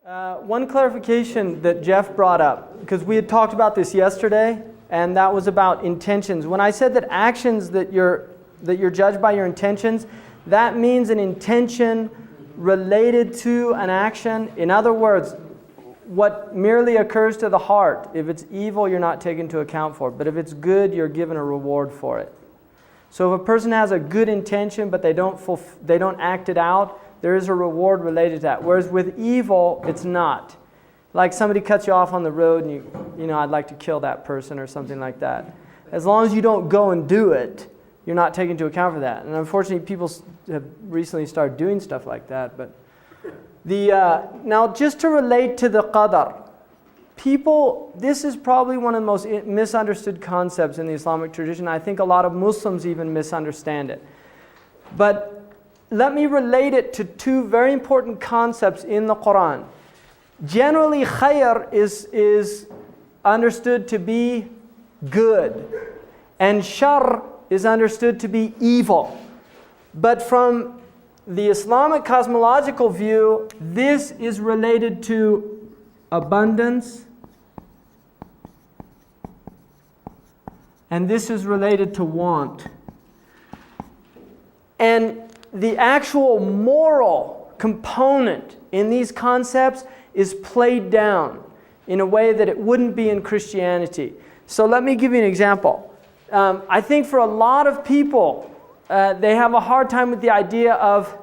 One clarification that Jeff brought up, because we had talked about this yesterday, and that was about intentions. When I said that actions that you're judged by your intentions, that means an intention related to an action. In other words, what merely occurs to the heart. If it's evil, you're not taken into account for it. But if it's good, you're given a reward for it. So if a person has a good intention, but they don't act it out, there is a reward related to that. Whereas with evil, it's not. Like somebody cuts you off on the road and you know, I'd like to kill that person or something like that. As long as you don't go and do it, you're not taken into account for that. And unfortunately, people have recently started doing stuff like that. But now, just to relate to the qadar, this is probably one of the most misunderstood concepts in the Islamic tradition. I think a lot of Muslims even misunderstand it. But let me relate it to two very important concepts in the Quran. Generally, khair is understood to be good, and shar is understood to be evil. But from the Islamic cosmological view, this is related to abundance, and this is related to want. And the actual moral component in these concepts is played down in a way that it wouldn't be in Christianity. So let me give you an example. I think for a lot of people, they have a hard time with the idea of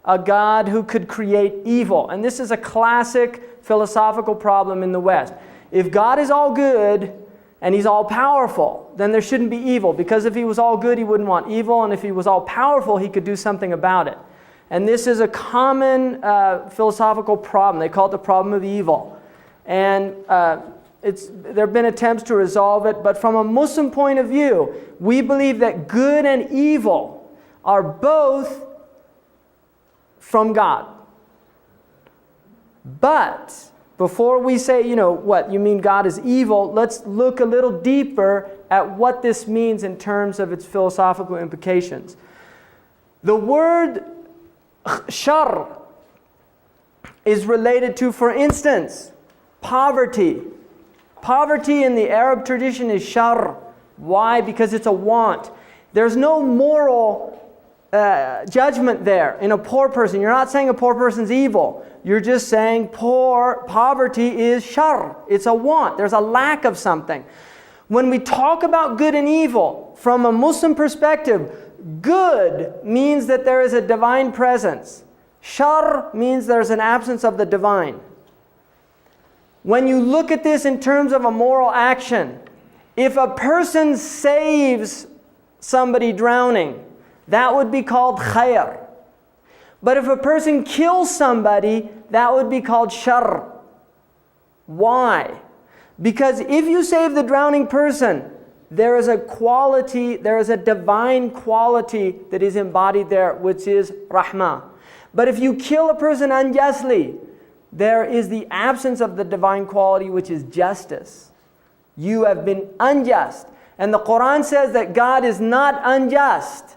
a God who could create evil. And this is a classic philosophical problem in the West. If God is all good and He's all powerful, then there shouldn't be evil. Because if He was all good, He wouldn't want evil. And if He was all powerful, He could do something about it. And this is a common philosophical problem. They call it the problem of evil. And there have been attempts to resolve it. But from a Muslim point of view, we believe that good and evil are both from God. But before we say, what, you mean God is evil, let's look a little deeper at what this means in terms of its philosophical implications. The word shar is related to, for instance, poverty. Poverty in the Arab tradition is shar. Why? Because it's a want. There's no moral judgment there in a poor person. You're not saying a poor person's evil. You're just saying poverty is shar. It's a want. There's a lack of something. When we talk about good and evil, from a Muslim perspective, good means that there is a divine presence. Shar means there's an absence of the divine. When you look at this in terms of a moral action, if a person saves somebody drowning, that would be called khair. But if a person kills somebody, that would be called shar. Why? Because if you save the drowning person, there is a quality, there is a divine quality that is embodied there, which is rahmah. But if you kill a person unjustly, there is the absence of the divine quality, which is justice. You have been unjust. And the Quran says that God is not unjust.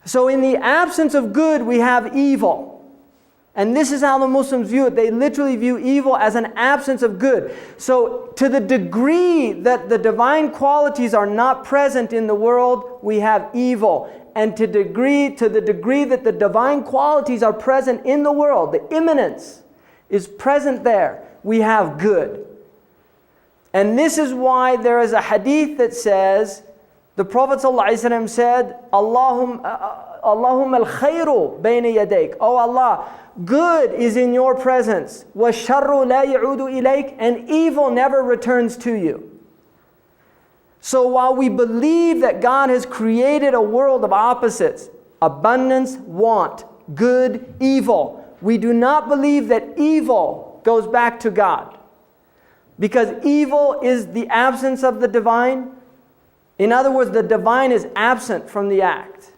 So in the absence of good, we have evil. And this is how the Muslims view it. They literally view evil as an absence of good. So to the degree that the divine qualities are not present in the world, we have evil. And to the degree that the divine qualities are present in the world, the immanence is present there, we have good. And this is why there is a hadith that says, the Prophet ﷺ said, Allahumma al-khayru bayna yadayk. Oh Allah, good is in your presence. وَالشَّرُّ لَا يَعُودُ إِلَيْكَ. And evil never returns to you. So while we believe that God has created a world of opposites, abundance, want, good, evil, we do not believe that evil goes back to God. Because evil is the absence of the divine. In other words, the divine is absent from the act.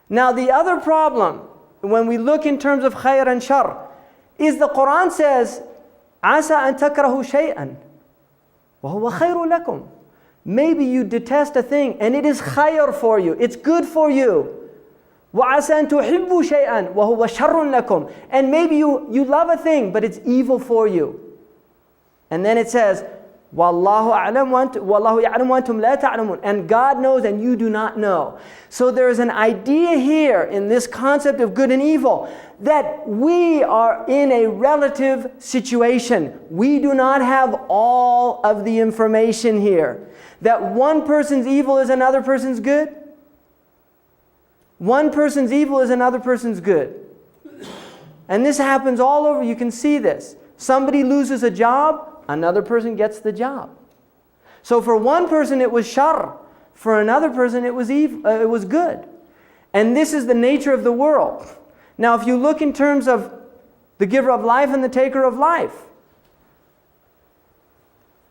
Now the other problem, when we look in terms of khair and shar, is the Quran says, عَسَىٰ أَن تَكْرَهُ شَيْئًا وَهُوَ خَيْرٌ لَكُمْ. Maybe you detest a thing and it is khair for you, it's good for you. وَعَسَى أَن تُحِبُّوا شَيْئًا وَهُوَ شَرٌّ لَكُمْ. And maybe you love a thing, but it's evil for you. And then it says, وَاللَّهُ أَعْلَمُ وَاللَّهُ يَعْلَمُ وَأَنْتُمْ لَا تَعْلَمُونَ. And God knows and you do not know. So there is an idea here in this concept of good and evil that we are in a relative situation. We do not have all of the information here. That one person's evil is another person's good. One person's evil is another person's good. And this happens all over. You can see this. Somebody loses a job, another person gets the job. So for one person it was shar. For another person it was evil, it was good. And this is the nature of the world. Now if you look in terms of the giver of life and the taker of life,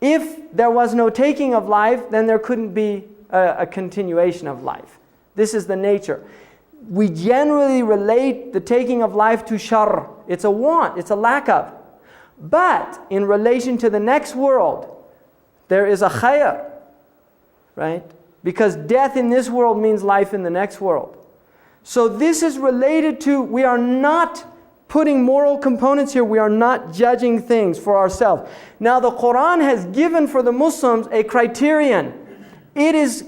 if there was no taking of life, then there couldn't be a continuation of life. This is the nature. We generally relate the taking of life to shar. It's a want, it's a lack of. But in relation to the next world, there is a khayr, right? Because death in this world means life in the next world. So this is related to, we are not putting moral components here. We are not judging things for ourselves. Now the Quran has given for the Muslims a criterion. It is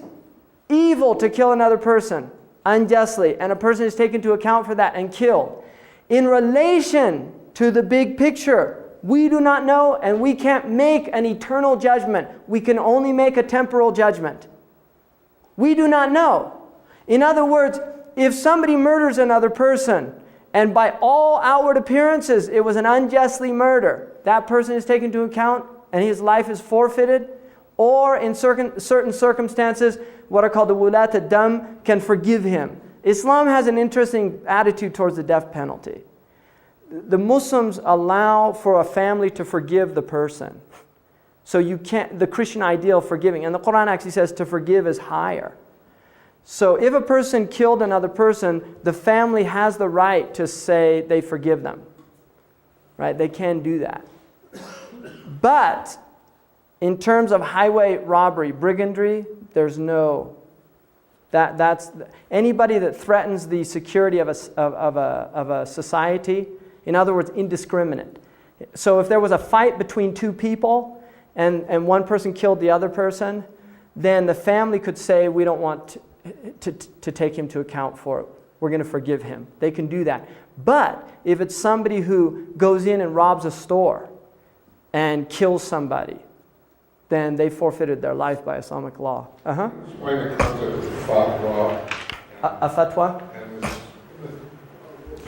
evil to kill another person unjustly, and a person is taken into account for that and killed. In relation to the big picture, we do not know, and we can't make an eternal judgment. We can only make a temporal judgment. We do not know. In other words, if somebody murders another person, and by all outward appearances it was an unjustly murder, that person is taken into account and his life is forfeited. Or in certain circumstances, what are called the wulat ad-dam can forgive him. Islam has an interesting attitude towards the death penalty. The Muslims allow for a family to forgive the person. So you can't, the Christian ideal of forgiving, and the Quran actually says to forgive is higher. So if a person killed another person, the family has the right to say they forgive them. Right? They can do that. But in terms of highway robbery, brigandry, there's no, that's anybody that threatens the security of a society, in other words, indiscriminate. So if there was a fight between two people and one person killed the other person, then the family could say, we don't want to take him to account for it. We're going to forgive him. They can do that. But if it's somebody who goes in and robs a store and kills somebody, then they forfeited their life by Islamic law. Explain the concept of fatwa. A fatwa?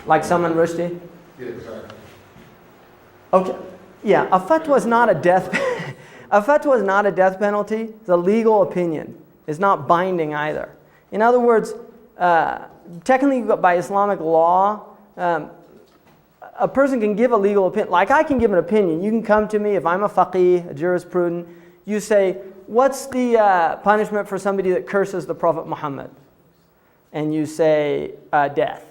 Like Salman Rushdie? Yeah, exactly. Okay. Yeah, a fatwa is not a death a fatwa is not a death penalty. It's a legal opinion. It's not binding either. In other words, technically by Islamic law, a person can give a legal opinion. Like I can give an opinion. You can come to me if I'm a faqih, a jurisprudent. You say, what's the punishment for somebody that curses the Prophet Muhammad? And you say, death.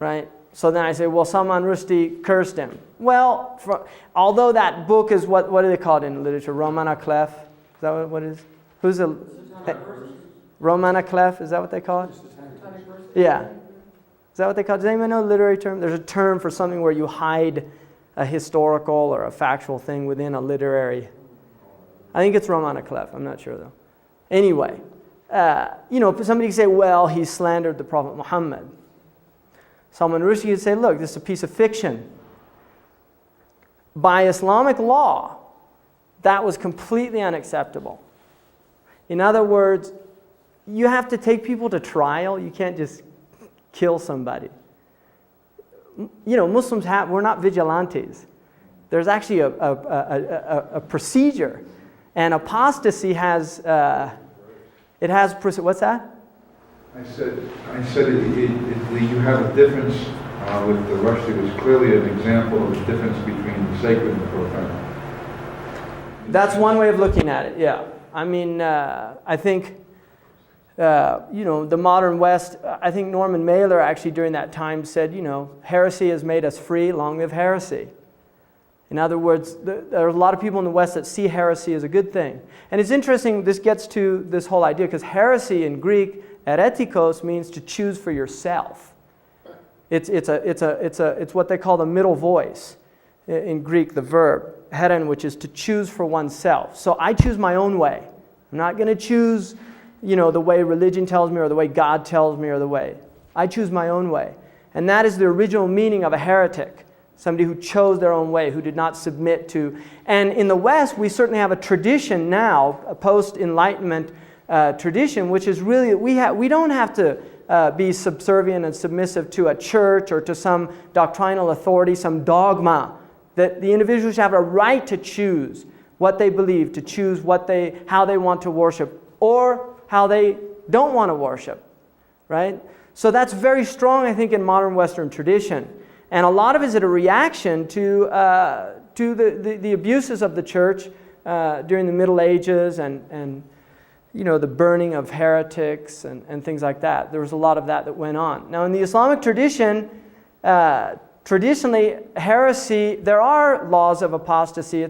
Right? So then I say, well, Salman Rushdie cursed him. Well, although that book is, what do they call it in literature? Romana Clef? Is that what it is? Who's a... Romana Clef, is that what they call it? Yeah. Is that what they call it? Does anyone know a literary term? There's a term for something where you hide a historical or a factual thing within a literary. I think it's Romana Clef. I'm not sure though. Anyway, somebody can say, well, he slandered the Prophet Muhammad. Salman Rushdie would say, look, this is a piece of fiction. By Islamic law, that was completely unacceptable. In other words, you have to take people to trial. You can't just kill somebody. Muslims we're not vigilantes. There's actually a procedure. And apostasy has, what's that? I said you have a difference with the Rushdie was clearly an example of the difference between the sacred and the profane. That's one way of looking at it, yeah. I mean, I think, the modern West, I think Norman Mailer actually during that time said, heresy has made us free, long live heresy. In other words, there are a lot of people in the West that see heresy as a good thing. And it's interesting, this gets to this whole idea, because heresy in Greek, Heretikos means to choose for yourself. It's what they call the middle voice in Greek, the verb, heren, which is to choose for oneself. So I choose my own way. I'm not going to choose, the way religion tells me or the way God tells me or the way. I choose my own way. And that is the original meaning of a heretic. Somebody who chose their own way, who did not submit to. And in the West, we certainly have a tradition now, a post-Enlightenment tradition, which is really, we don't have to be subservient and submissive to a church or to some doctrinal authority, some dogma. That the individuals should have a right to choose what they believe, to choose how they want to worship, or how they don't want to worship, right? So that's very strong, I think, in modern Western tradition. And a lot of it is a reaction to the abuses of the church during the Middle Ages and the burning of heretics and things like that. There was a lot of that went on. Now, in the Islamic tradition, traditionally, heresy, there are laws of apostasy.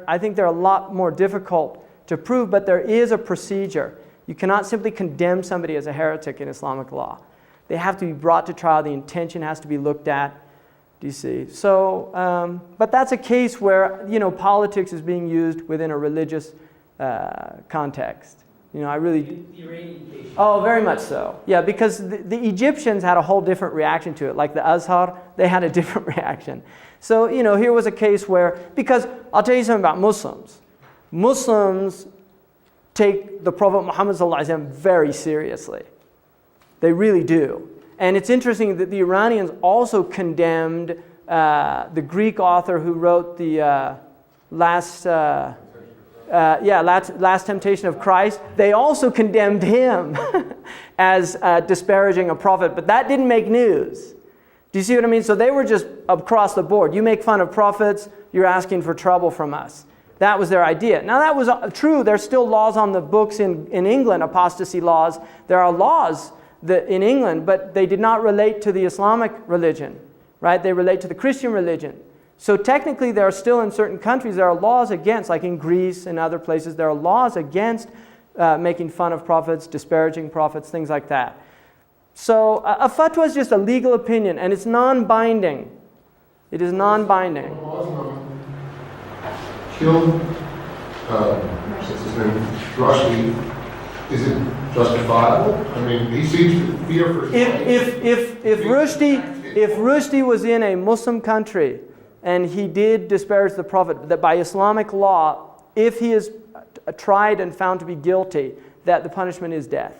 I think they're a lot more difficult to prove, but there is a procedure. You cannot simply condemn somebody as a heretic in Islamic law. They have to be brought to trial. The intention has to be looked at. Do you see? So, but that's a case where, politics is being used within a religious context. I really... The Iranian case. Oh, very much so. Yeah, because the Egyptians had a whole different reaction to it. Like the Azhar, they had a different reaction. So, here was a case where... Because I'll tell you something about Muslims. Muslims take the Prophet Muhammad ﷺ very seriously. They really do. And it's interesting that the Iranians also condemned the Greek author who wrote the Last Temptation of Christ. They also condemned him as disparaging a prophet, but that didn't make news. Do you see what I mean? So they were just across the board. You make fun of prophets, you're asking for trouble from us. That was their idea. Now that was true. There's still laws on the books in England, apostasy laws. There are laws in England, but they did not relate to the Islamic religion, right? They relate to the Christian religion. So technically there are still in certain countries, there are laws against, like in Greece and other places, there are laws against making fun of prophets, disparaging prophets, things like that. So a fatwa is just a legal opinion, and it's non-binding. It is non-binding. Killed, what's his name, Rushdie. Is it justifiable? I mean, he seems to fear for his life. If Rushdie was in a Muslim country and he did disparage the Prophet, that by Islamic law, if he is tried and found to be guilty, that the punishment is death.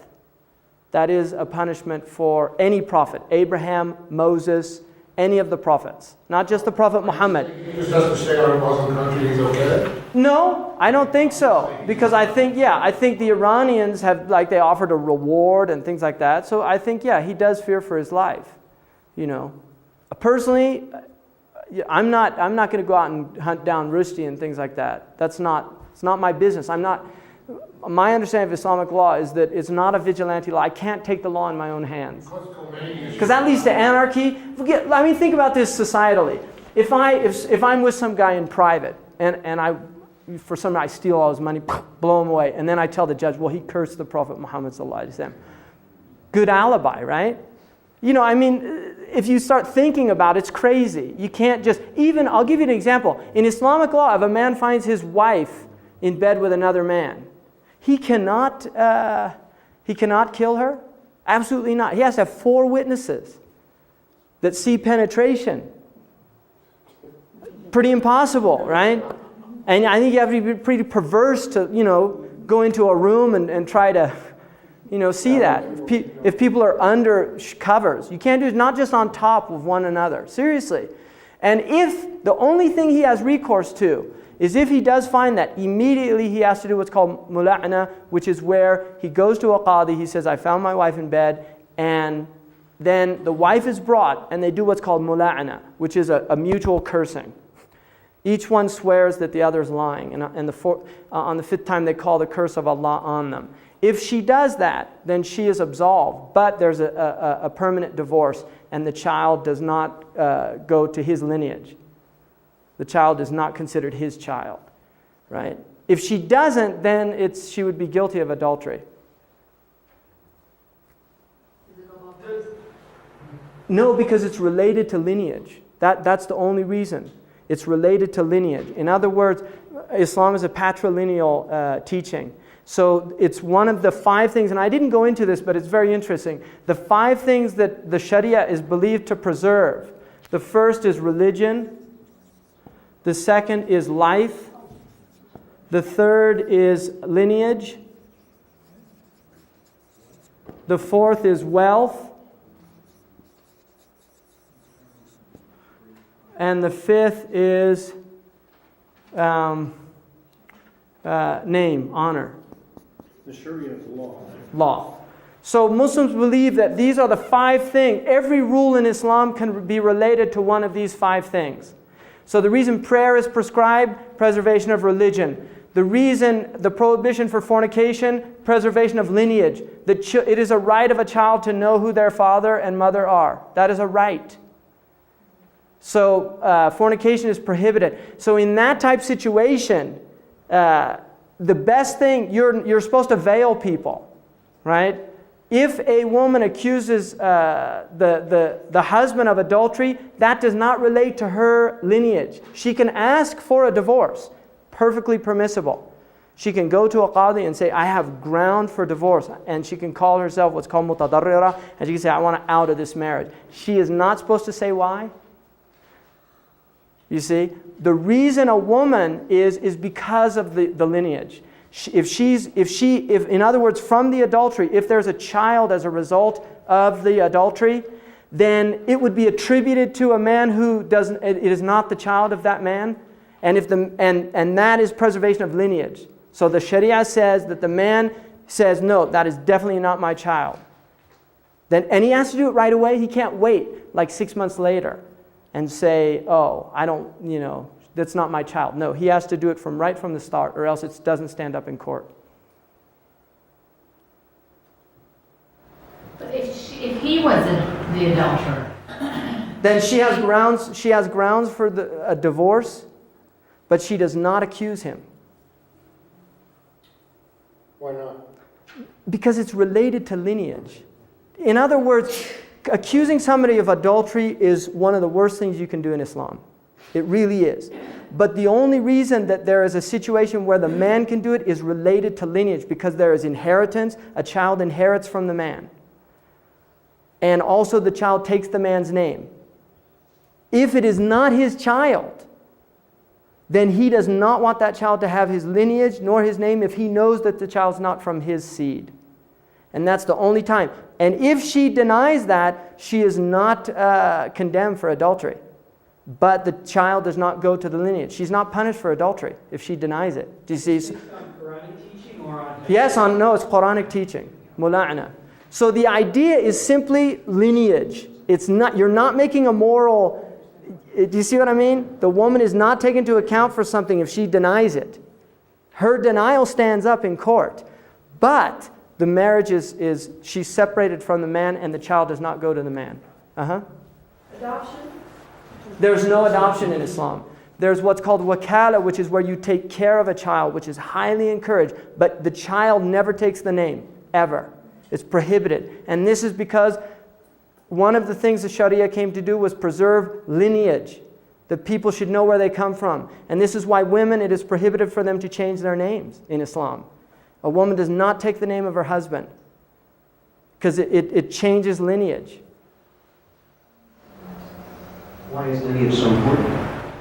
That is a punishment for any prophet, Abraham, Moses, any of the prophets, not just the Prophet Muhammad. He just has to stay out of a Muslim country, he's okay? No, I don't think so. Because I think the Iranians have, they offered a reward and things like that. So I think, he does fear for his life. Personally, I'm not going to go out and hunt down Rushdie and things like that. It's not my business. My understanding of Islamic law is that it's not a vigilante law. I can't take the law in my own hands. Because that leads to anarchy. Think about this societally. If I'm with some guy in private and I steal all his money, blow him away, and then I tell the judge, well, he cursed the Prophet Muhammad sallallahu alaihi wasallam. Good alibi, right? If you start thinking about it, it's crazy. You can't just, I'll give you an example. In Islamic law, if a man finds his wife in bed with another man, he cannot kill her. Absolutely not. He has to have 4 witnesses that see penetration. Pretty impossible, right? And I think you have to be pretty perverse to, go into a room and try to, see that. If people are under covers, you can't do it, not just on top of one another. Seriously. And if the only thing he has recourse to is if he does find that, immediately he has to do what's called mula'na, which is where he goes to a qadi, he says, I found my wife in bed, and then the wife is brought, and they do what's called mula'na, which is a mutual cursing. Each one swears that the other is lying, and on the 5th time they call the curse of Allah on them. If she does that, then she is absolved, but there's a permanent divorce, and the child does not go to his lineage. The child is not considered his child, right? If she doesn't, then she would be guilty of adultery. No, because it's related to lineage. That's the only reason. It's related to lineage. In other words, Islam is a patrilineal teaching. So it's one of the 5 things, and I didn't go into this, but it's very interesting. The 5 things that the Sharia is believed to preserve. The first is religion. The second is life. The third is lineage. The fourth is wealth. And the fifth is name, honor. The Sharia law. Law. So Muslims believe that these are the 5 things. Every rule in Islam can be related to one of these 5 things. So the reason prayer is prescribed, preservation of religion. The reason, the prohibition for fornication, preservation of lineage. It is a right of a child to know who their father and mother are. That is a right. So fornication is prohibited. So in that type situation, the best thing, you're supposed to veil people, right? If a woman accuses the husband of adultery, that does not relate to her lineage. She can ask for a divorce, perfectly permissible. She can go to a qadi and say, I have ground for divorce. And she can call herself what's called mutadarrira, and she can say, I want out of this marriage. She is not supposed to say why. You see, the reason a woman is because of the lineage. If in other words, from the adultery, if there's a child as a result of the adultery, then it would be attributed to a man who doesn't. It is not the child of that man, and that is preservation of lineage. So the Sharia says that the man says, no, that is definitely not my child. And he has to do it right away. He can't wait like 6 months later and say, oh, I don't, that's not my child. No, he has to do it right from the start, or else it doesn't stand up in court. But if he wasn't the adulterer, then she has grounds for a divorce, but she does not accuse him. Why not? Because it's related to lineage. In other words, accusing somebody of adultery is one of the worst things you can do in Islam. It really is. But the only reason that there is a situation where the man can do it is related to lineage, because there is inheritance. A child inherits from the man. And also the child takes the man's name. If it is not his child, then he does not want that child to have his lineage nor his name if he knows that the child's not from his seed. And that's the only time. And if she denies that, she is not condemned for adultery. But the child does not go to the lineage. She's not punished for adultery if she denies it. Do you see? Is this on Quranic teaching or on... Yes, it's Quranic teaching. Mula'ana. So the idea is simply lineage. It's not. You're not making a moral... Do you see what I mean? The woman is not taken into account for something if she denies it. Her denial stands up in court. But the marriage is she's separated from the man, and the child does not go to the man. adoption? There's no adoption in Islam. There's what's called wakala, which is where you take care of a child, which is highly encouraged. But the child never takes the name, ever. It's prohibited. And this is because one of the things the Sharia came to do was preserve lineage. The people should know where they come from. And this is why women, it is prohibited for them to change their names in Islam. A woman does not take the name of her husband because it changes lineage. Why is lineage so important?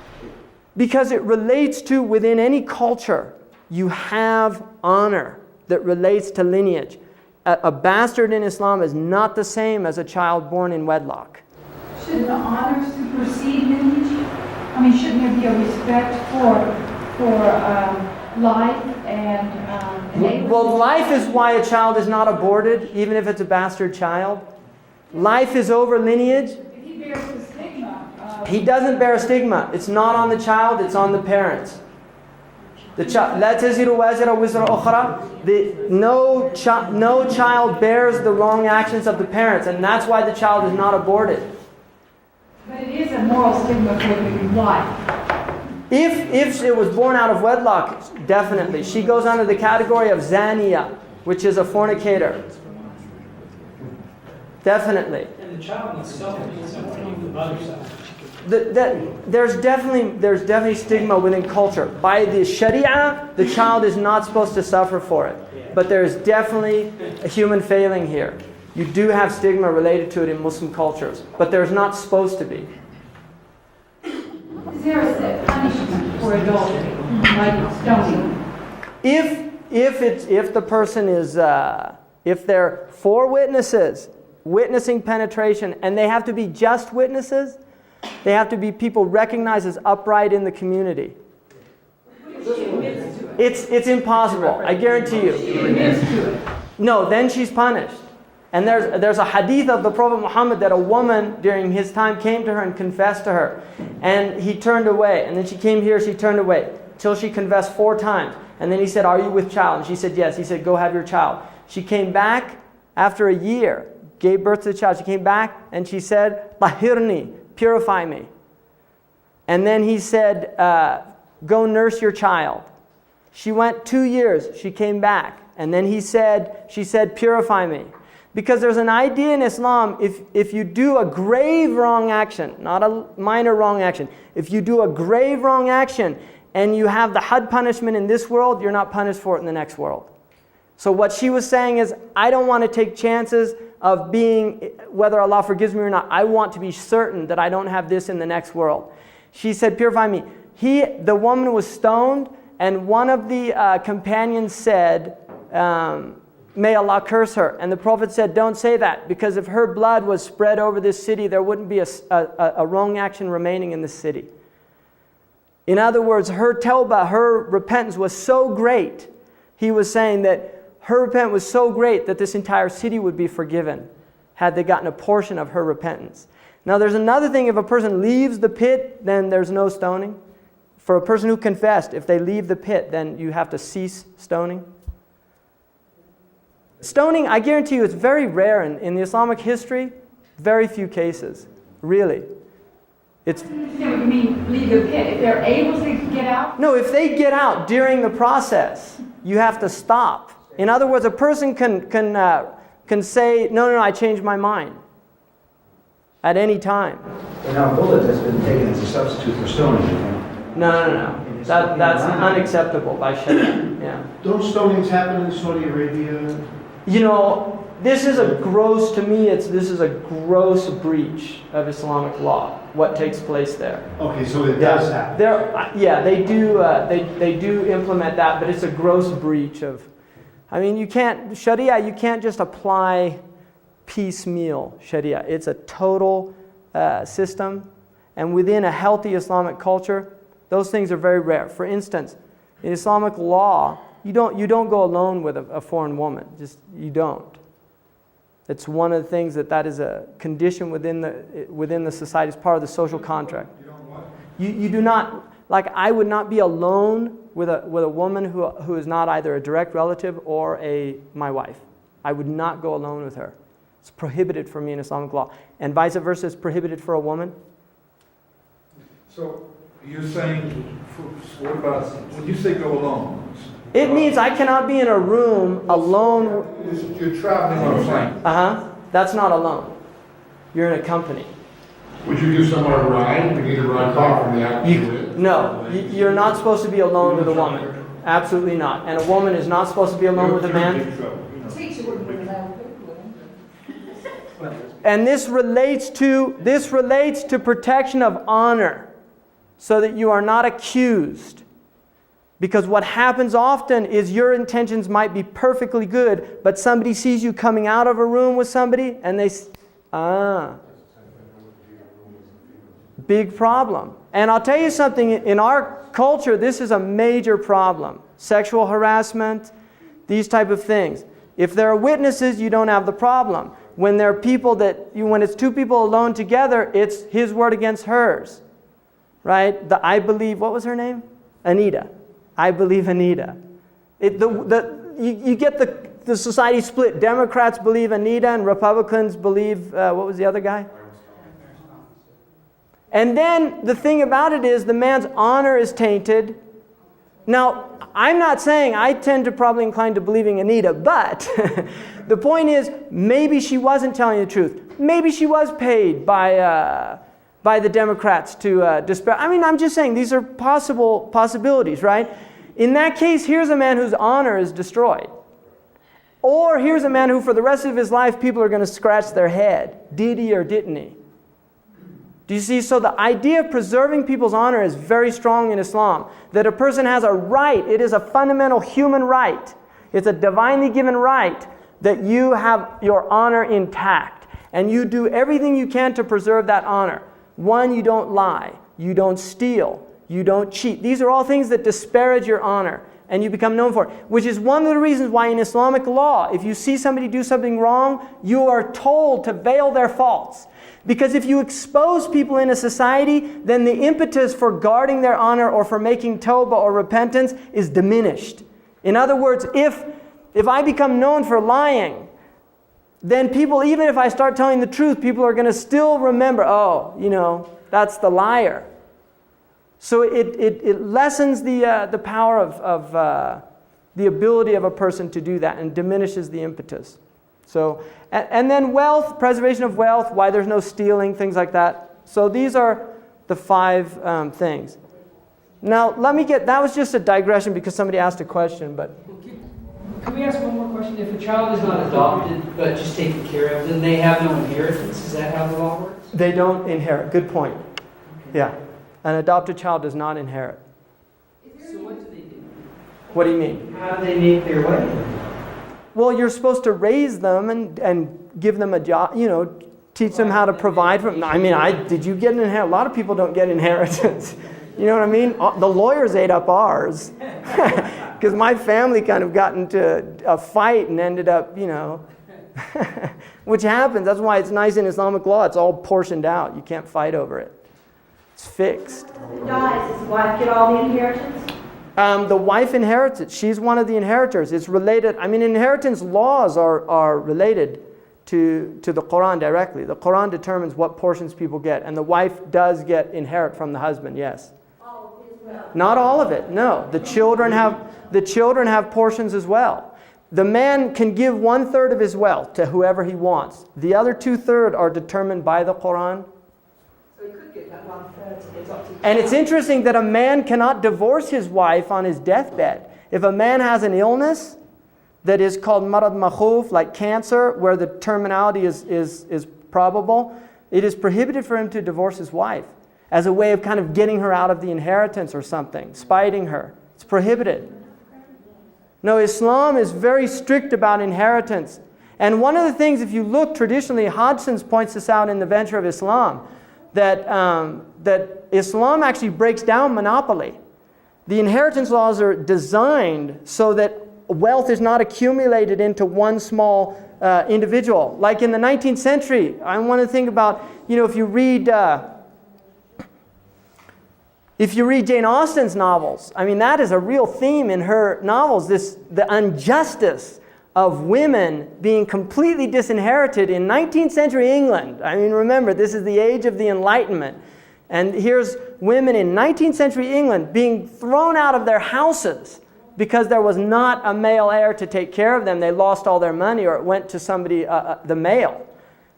Because it relates to, within any culture, you have honor that relates to lineage. A bastard in Islam is not the same as a child born in wedlock. Shouldn't the honor supersede lineage? I mean, shouldn't there be a respect for life and Well, life is why a child is not aborted, even if it's a bastard child. Life is over lineage. If he bears the stigma. He doesn't bear a stigma. It's not on the child, it's on the parents. لا تزر وازرة وزر أخرى. No child bears the wrong actions of the parents, and that's why the child is not aborted. But it is a moral stigma for the wife. If it was born out of wedlock, definitely. She goes under the category of zaniya, which is a fornicator. Definitely. And the child itself is on the mother side. There's definitely stigma within culture. By the Sharia, the child is not supposed to suffer for it. But there's definitely a human failing here. You do have stigma related to it in Muslim cultures, but there's not supposed to be. Is there a set punishment for adultery, like stoning? If the person is if there are 4 witnesses witnessing penetration, and they have to be just witnesses, they have to be people recognized as upright in the community. It's impossible, I guarantee you. No, then she's punished. And there's a hadith of the Prophet Muhammad that a woman during his time came to her and confessed to her. And he turned away. And then she came here, she turned away. Till she confessed 4 times. And then he said, "Are you with child?" And she said, "Yes." He said, "Go have your child." She came back after a year, gave birth to the child. She came back and she said, "Tahirni, purify me." And then he said, "Go nurse your child." She went 2 years. She came back. And then she said, "Purify me." Because there's an idea in Islam, if you do a grave wrong action, not a minor wrong action, if you do a grave wrong action and you have the had punishment in this world, you're not punished for it in the next world. So what she was saying is, I don't want to take chances of being, whether Allah forgives me or not, I want to be certain that I don't have this in the next world. She said, "Purify me." The woman was stoned, and one of the companions said, "May Allah curse her." And the Prophet said, "Don't say that, because if her blood was spread over this city, there wouldn't be a wrong action remaining in this city." In other words, her tawbah, her repentance was so great. He was saying that her repentance was so great that this entire city would be forgiven had they gotten a portion of her repentance. Now there's another thing, if a person leaves the pit, then there's no stoning. For a person who confessed, if they leave the pit, then you have to cease stoning. Stoning, I guarantee you, it's very rare in the Islamic history. Very few cases, really. It's I understand what you mean, leave the pit. If they're able to get out? no. If they get out during the process, you have to stop. In other words, a person can say, no, I changed my mind at any time. But now a bullet has been taken as a substitute for stoning. No. That's unacceptable by Sharia. Yeah. Don't stonings happen in Saudi Arabia? You know, this is a gross gross breach of Islamic law. What takes place there? Okay, so it does happen. They do. They do implement that, but it's a gross breach of. I mean, you can't Sharia. You can't just apply piecemeal Sharia. It's a total system, and within a healthy Islamic culture, those things are very rare. For instance, in Islamic law, you don't go alone with a foreign woman. You don't. It's one of the things that is a condition within the society. It's part of the social contract. You don't what? You do not, like, I would not be alone with a woman who is not either a direct relative or my wife. I would not go alone with her. It's prohibited for me in Islamic law. And vice versa, it's prohibited for a woman. So you're saying, what about, when you say go alone? It means I cannot be in a room alone. You're traveling on a plane. That's not alone. You're in a company. Would you give someone a ride? We need a ride back from the accident. No, you're not supposed to be alone with a woman. Absolutely not. And a woman is not supposed to be alone with a man. And this relates to protection of honor, so that you are not accused. Because what happens often is your intentions might be perfectly good, but somebody sees you coming out of a room with somebody and big problem. And I'll tell you something, in our culture, this is a major problem. Sexual harassment, these type of things. If there are witnesses, you don't have the problem. When there are people when it's 2 people alone together, it's his word against hers. Right? I believe, what was her name? Anita. I believe Anita. You get the society split. Democrats believe Anita and Republicans believe, what was the other guy? And then the thing about it is the man's honor is tainted. Now, I'm not saying I tend to probably incline to believing Anita, but the point is maybe she wasn't telling the truth. Maybe she was paid by the Democrats to disparage. I mean, I'm just saying these are possibilities, right? In that case, here's a man whose honor is destroyed. Or here's a man who for the rest of his life people are going to scratch their head. Did he or didn't he? Do you see? So the idea of preserving people's honor is very strong in Islam. That a person has a right. It is a fundamental human right. It's a divinely given right that you have your honor intact. And you do everything you can to preserve that honor. One, you don't lie. You don't steal. You don't cheat. These are all things that disparage your honor. And you become known for it. Which is one of the reasons why in Islamic law, if you see somebody do something wrong, you are told to veil their faults. Because if you expose people in a society, then the impetus for guarding their honor or for making tawbah or repentance is diminished. In other words, if I become known for lying, then people, even if I start telling the truth, people are going to still remember, that's the liar. So it lessens the power of the ability of a person to do that and diminishes the impetus. So, and then wealth, preservation of wealth, why there's no stealing, things like that. So these are the 5 things. Now, that was just a digression because somebody asked a question, but... Can we ask one more question? If a child is not adopted but just taken care of, then they have no inheritance. Is that how the law works? They don't inherit. Good point. Okay. Yeah. An adopted child does not inherit. So what do they do? What do you mean? How do they make their way? Well, you're supposed to raise them and give them a job, teach them how to provide for them. I mean, did you get an inheritance? A lot of people don't get inheritance. You know what I mean? The lawyers ate up ours. Because my family kind of got into a fight and ended up, which happens. That's why it's nice in Islamic law. It's all portioned out. You can't fight over it. It's fixed. If he dies, does his wife get all the inheritance? The wife inherits it. She's one of the inheritors. It's related. I mean, inheritance laws are related to the Quran directly. The Quran determines what portions people get. And the wife does inherit from the husband, yes. All of his wealth. Not all of it, no. The children have portions as well. The man can give 1/3 of his wealth to whoever he wants. The other 2/3 are determined by the Quran. So he could get that 1/3. It's up to the And it's interesting that a man cannot divorce his wife on his deathbed. If a man has an illness that is called marad makhuf, like cancer, where the terminality is probable, it is prohibited for him to divorce his wife as a way of kind of getting her out of the inheritance or something, spiting her. It's prohibited. No, Islam is very strict about inheritance. And one of the things, if you look traditionally, Hodgson points this out in The Venture of Islam, that Islam actually breaks down monopoly. The inheritance laws are designed so that wealth is not accumulated into one small individual. Like in the 19th century, I want to think about, if you read Jane Austen's novels, I mean, that is a real theme in her novels, the injustice of women being completely disinherited in 19th century England. I mean, remember, this is the age of the Enlightenment. And here's women in 19th century England being thrown out of their houses because there was not a male heir to take care of them. They lost all their money or it went to somebody, the male.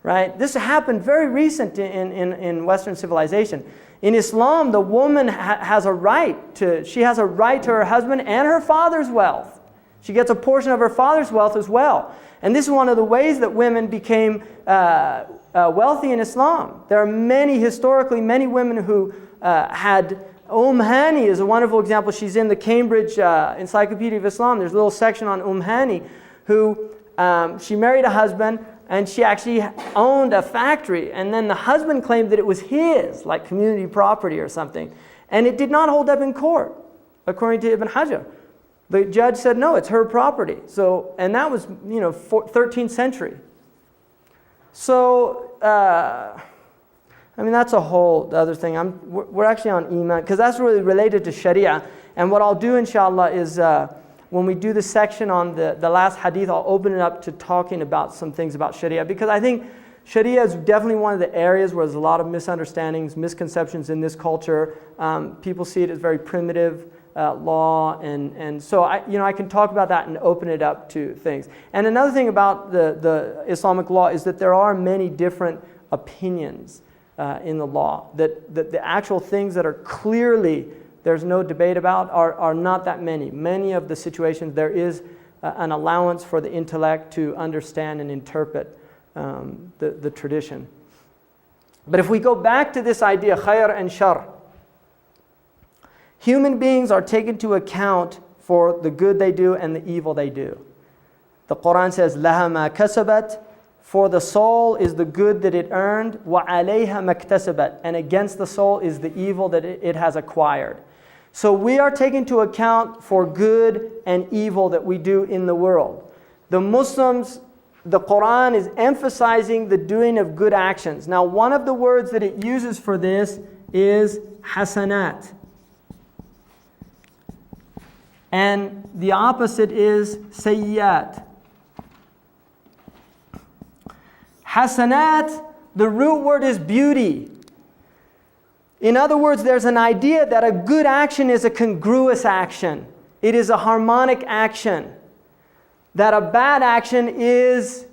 Right? This happened very recent in Western civilization. In Islam, the woman has a right to her husband and her father's wealth. She gets a portion of her father's wealth as well. And this is one of the ways that women became wealthy in Islam. There are historically many women who had. Hani is a wonderful example. She's in the Cambridge Encyclopedia of Islam. There's a little section on Hani, who she married a husband, and she actually owned a factory. And then the husband claimed that it was his, like community property or something. And it did not hold up in court, according to Ibn Hajar. The judge said, no, it's her property. So, and that was, 13th century. So, that's a whole other thing. We're actually on Iman, because that's really related to Sharia. And what I'll do, inshallah, is when we do the section on the last hadith, I'll open it up to talking about some things about Sharia. Because I think Sharia is definitely one of the areas where there's a lot of misunderstandings, misconceptions in this culture. People see it as very primitive. law, and so I can talk about that and open it up to things. And another thing about the Islamic law is that there are many different opinions in the law. That the actual things that are clearly there's no debate about are not that many. Many of the situations there is an allowance for the intellect to understand and interpret the tradition. But if we go back to this idea, khair and shar, human beings are taken into account for the good they do and the evil they do. The Quran says, لَهَا مَا كَسَبَتْ, for the soul is the good that it earned, وَعَلَيْهَا مَكْتَسَبَتْ, and against the soul is the evil that it has acquired. So we are taken into account for good and evil that we do in the world. The Muslims, the Quran is emphasizing the doing of good actions. Now, one of the words that it uses for this is hasanat. And the opposite is sayyat. Hasanat, the root word is beauty. In other words, there's an idea that a good action is a congruous action. It is a harmonic action. That a bad action is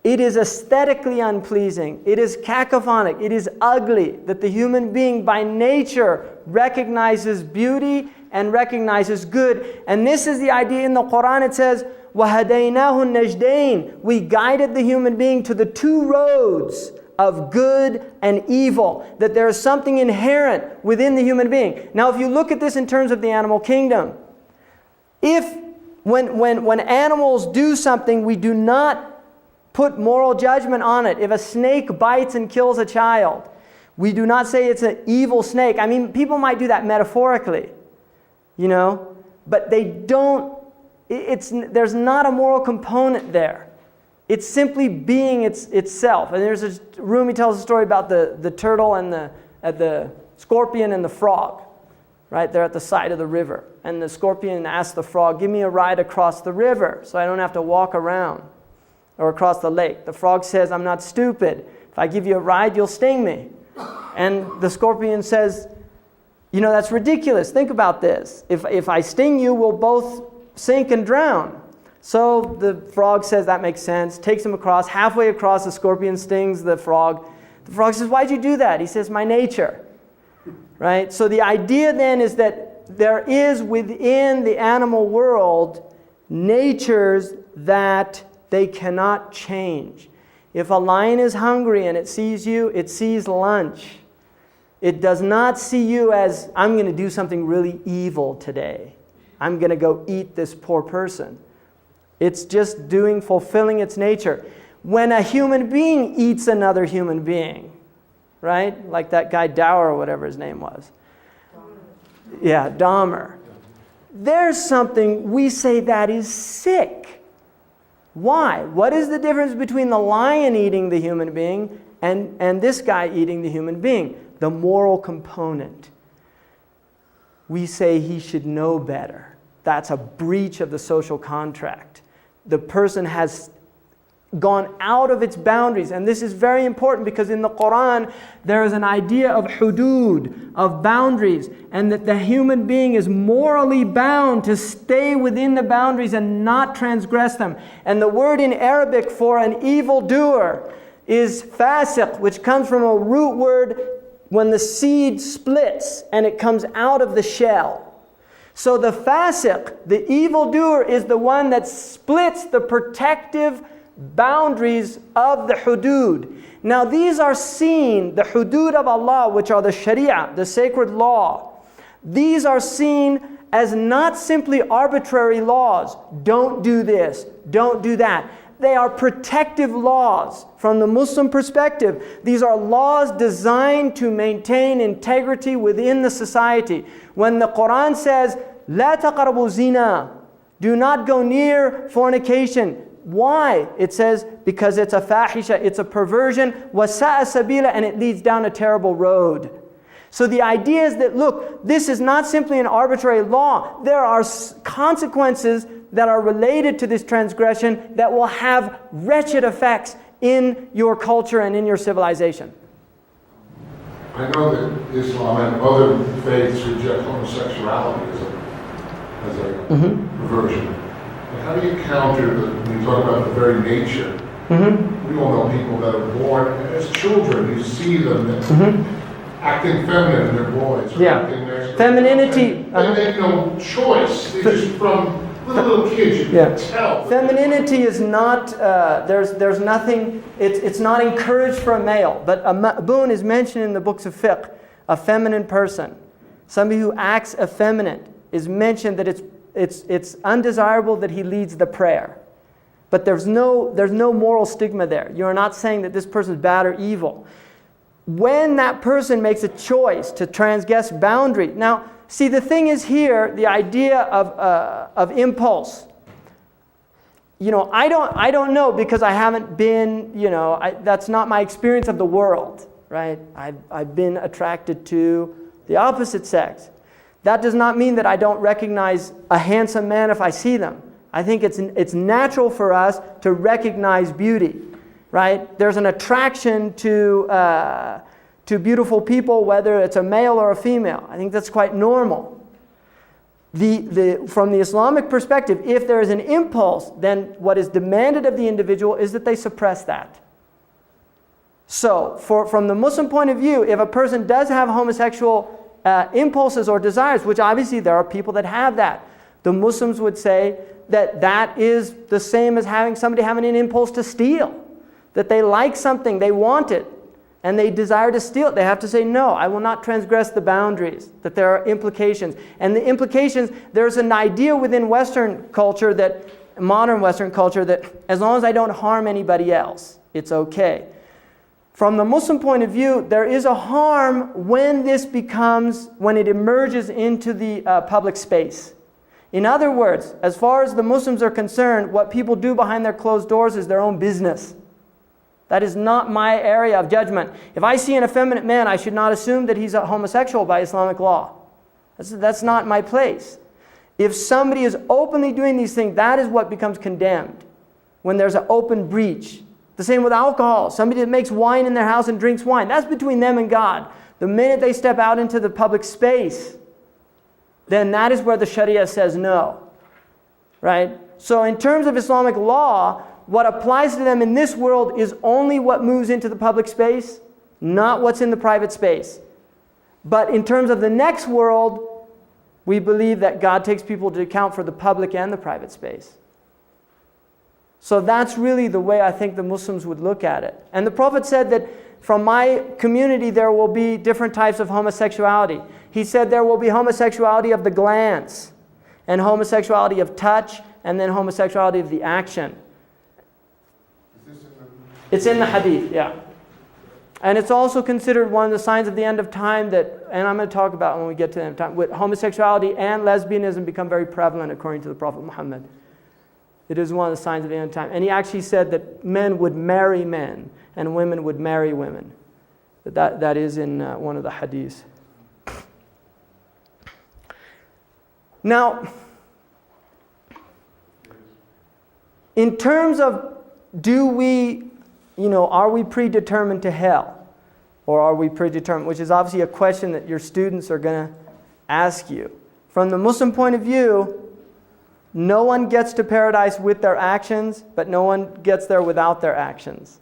aesthetically unpleasing. It is cacophonic. It is ugly. That the human being by nature recognizes beauty and recognizes good. And this is the idea in the Quran. It says, وَهَدَيْنَاهُ النَّجْدَيْنِ, we guided the human being to the two roads of good and evil. That there is something inherent within the human being. Now if you look at this in terms of the animal kingdom, when animals do something, we do not put moral judgment on it. If a snake bites and kills a child, we do not say it's an evil snake. I mean, people might do that metaphorically, but they don't. There's not a moral component there. It's simply being itself. And there's Rumi tells a story about the turtle and the scorpion and the frog. Right? They're at the side of the river. And the scorpion asks the frog, give me a ride across the river so I don't have to walk around or across the lake. The frog says, I'm not stupid. If I give you a ride, you'll sting me. And the scorpion says, that's ridiculous. Think about this. If I sting you, we'll both sink and drown. So the frog says that makes sense, takes him across. Halfway across, the scorpion stings the frog. The frog says, why'd you do that? He says, my nature. Right? So the idea then is that there is within the animal world natures that they cannot change. If a lion is hungry and it sees you, it sees lunch. It does not see you as, I'm going to do something really evil today. I'm going to go eat this poor person. It's just fulfilling its nature. When a human being eats another human being, right? Like that guy Dower or whatever his name was. Yeah, Dahmer. There's something we say that is sick. Why? What is the difference between the lion eating the human being and this guy eating the human being? The moral component. We say he should know better. That's a breach of the social contract. The person has gone out of its boundaries. And this is very important because in the Quran, there is an idea of hudud, of boundaries, and that the human being is morally bound to stay within the boundaries and not transgress them. And the word in Arabic for an evildoer is fasiq, which comes from a root word when the seed splits and it comes out of the shell. So the fasiq, the evildoer, is the one that splits the protective boundaries of the hudud. Now these are seen, the hudud of Allah, which are the sharia, the sacred law. These are seen as not simply arbitrary laws. Don't do this, don't do that. They are protective laws from the Muslim perspective. These are laws designed to maintain integrity within the society. When the Quran says, "La taqrabu zina," do not go near fornication. Why? It says because it's a fahisha, it's a perversion, wasa'a sabila, and it leads down a terrible road. So the idea is that, look, this is not simply an arbitrary law. There are consequences that are related to this transgression that will have wretched effects in your culture and in your civilization. I know that Islam and other faiths reject homosexuality as a perversion. But how do you counter when you talk about the very nature? We all know people that are born as children. You see them acting feminine in their boys. Yeah. Femininity. They make no choice. They just from little kids, you can tell. Femininity is not, there's nothing, it's not encouraged for a male. But a ma'boon is mentioned in the books of fiqh, a feminine person. Somebody who acts effeminate is mentioned that it's undesirable that he leads the prayer. But there's no moral stigma there. You're not saying that this person is bad or evil. When that person makes a choice to transgress boundary. Now, see, the thing is here, the idea of impulse. I don't know because I haven't been, that's not my experience of the world, right? I've been attracted to the opposite sex. That does not mean that I don't recognize a handsome man if I see them. I think it's natural for us to recognize beauty, right? There's an attraction to beautiful people, whether it's a male or a female. I think that's quite normal. From the Islamic perspective, if there is an impulse, then what is demanded of the individual is that they suppress that. So, from the Muslim point of view, if a person does have homosexual impulses or desires, which obviously there are people that have that, the Muslims would say that is the same as somebody having an impulse to steal. That they like something, they want it, and they desire to steal it. They have to say, no, I will not transgress the boundaries. That there are implications. And the implications, there's an idea within Western culture, modern Western culture, that as long as I don't harm anybody else, it's okay. From the Muslim point of view, there is a harm when it emerges into the public space. In other words, as far as the Muslims are concerned, what people do behind their closed doors is their own business. That is not my area of judgment. If I see an effeminate man, I should not assume that he's a homosexual by Islamic law. That's not my place. If somebody is openly doing these things, that is what becomes condemned. When there's an open breach. The same with alcohol. Somebody that makes wine in their house and drinks wine, that's between them and God. The minute they step out into the public space, then that is where the Sharia says no. Right? So in terms of Islamic law, what applies to them in this world is only what moves into the public space, not what's in the private space. But in terms of the next world, we believe that God takes people to account for the public and the private space. So that's really the way I think the Muslims would look at it. And the Prophet said that from my community there will be different types of homosexuality. He said there will be homosexuality of the glance, and homosexuality of touch, and then homosexuality of the action. It's in the hadith, yeah. And it's also considered one of the signs of the end of time and I'm going to talk about when we get to the end of time, with homosexuality and lesbianism become very prevalent according to the Prophet Muhammad. It is one of the signs of the end of time. And he actually said that men would marry men and women would marry women. That is in one of the hadiths. Now, in terms of are we predetermined to hell? Or are we predetermined? Which is obviously a question that your students are going to ask you. From the Muslim point of view, no one gets to paradise with their actions, but no one gets there without their actions.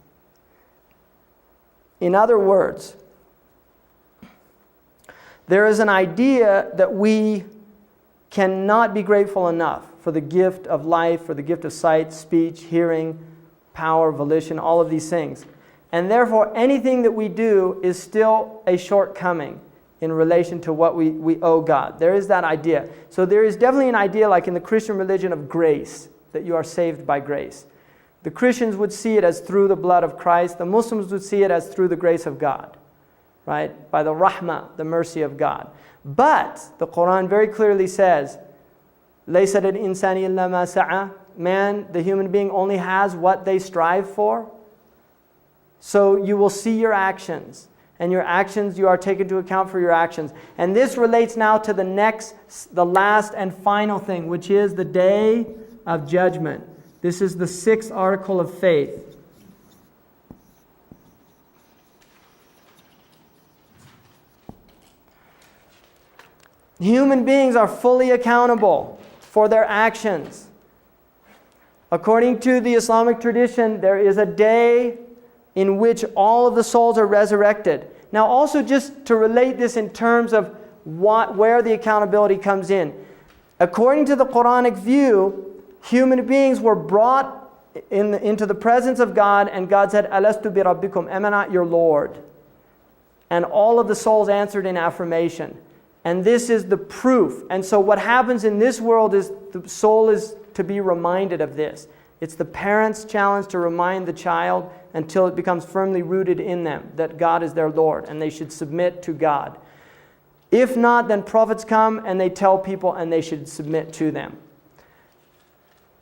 In other words, there is an idea that we cannot be grateful enough for the gift of life, for the gift of sight, speech, hearing, power, volition, all of these things. And therefore, anything that we do is still a shortcoming in relation to what we owe God. There is that idea. So there is definitely an idea, like in the Christian religion, of grace, that you are saved by grace. The Christians would see it as through the blood of Christ. The Muslims would see it as through the grace of God, right? By the rahmah, the mercy of God. But the Quran very clearly says, لَيْسَ لِلْإِنسَانِ إِلَّا مَا سَعَى. Man, the human being, only has what they strive for. So you will see your actions. And your actions, you are taken to account for your actions. And this relates now to the last and final thing, which is the day of judgment. This is the 6th article of faith. Human beings are fully accountable for their actions. According to the Islamic tradition, there is a day in which all of the souls are resurrected. Now, also just to relate this in terms of where the accountability comes in. According to the Quranic view, human beings were brought into the presence of God, and God said, Alastu bi rabbikum, am I not your Lord? And all of the souls answered in affirmation. And this is the proof. And so what happens in this world is the soul is to be reminded of this. It's the parent's challenge to remind the child until it becomes firmly rooted in them that God is their Lord and they should submit to God. If not, then prophets come and they tell people and they should submit to them.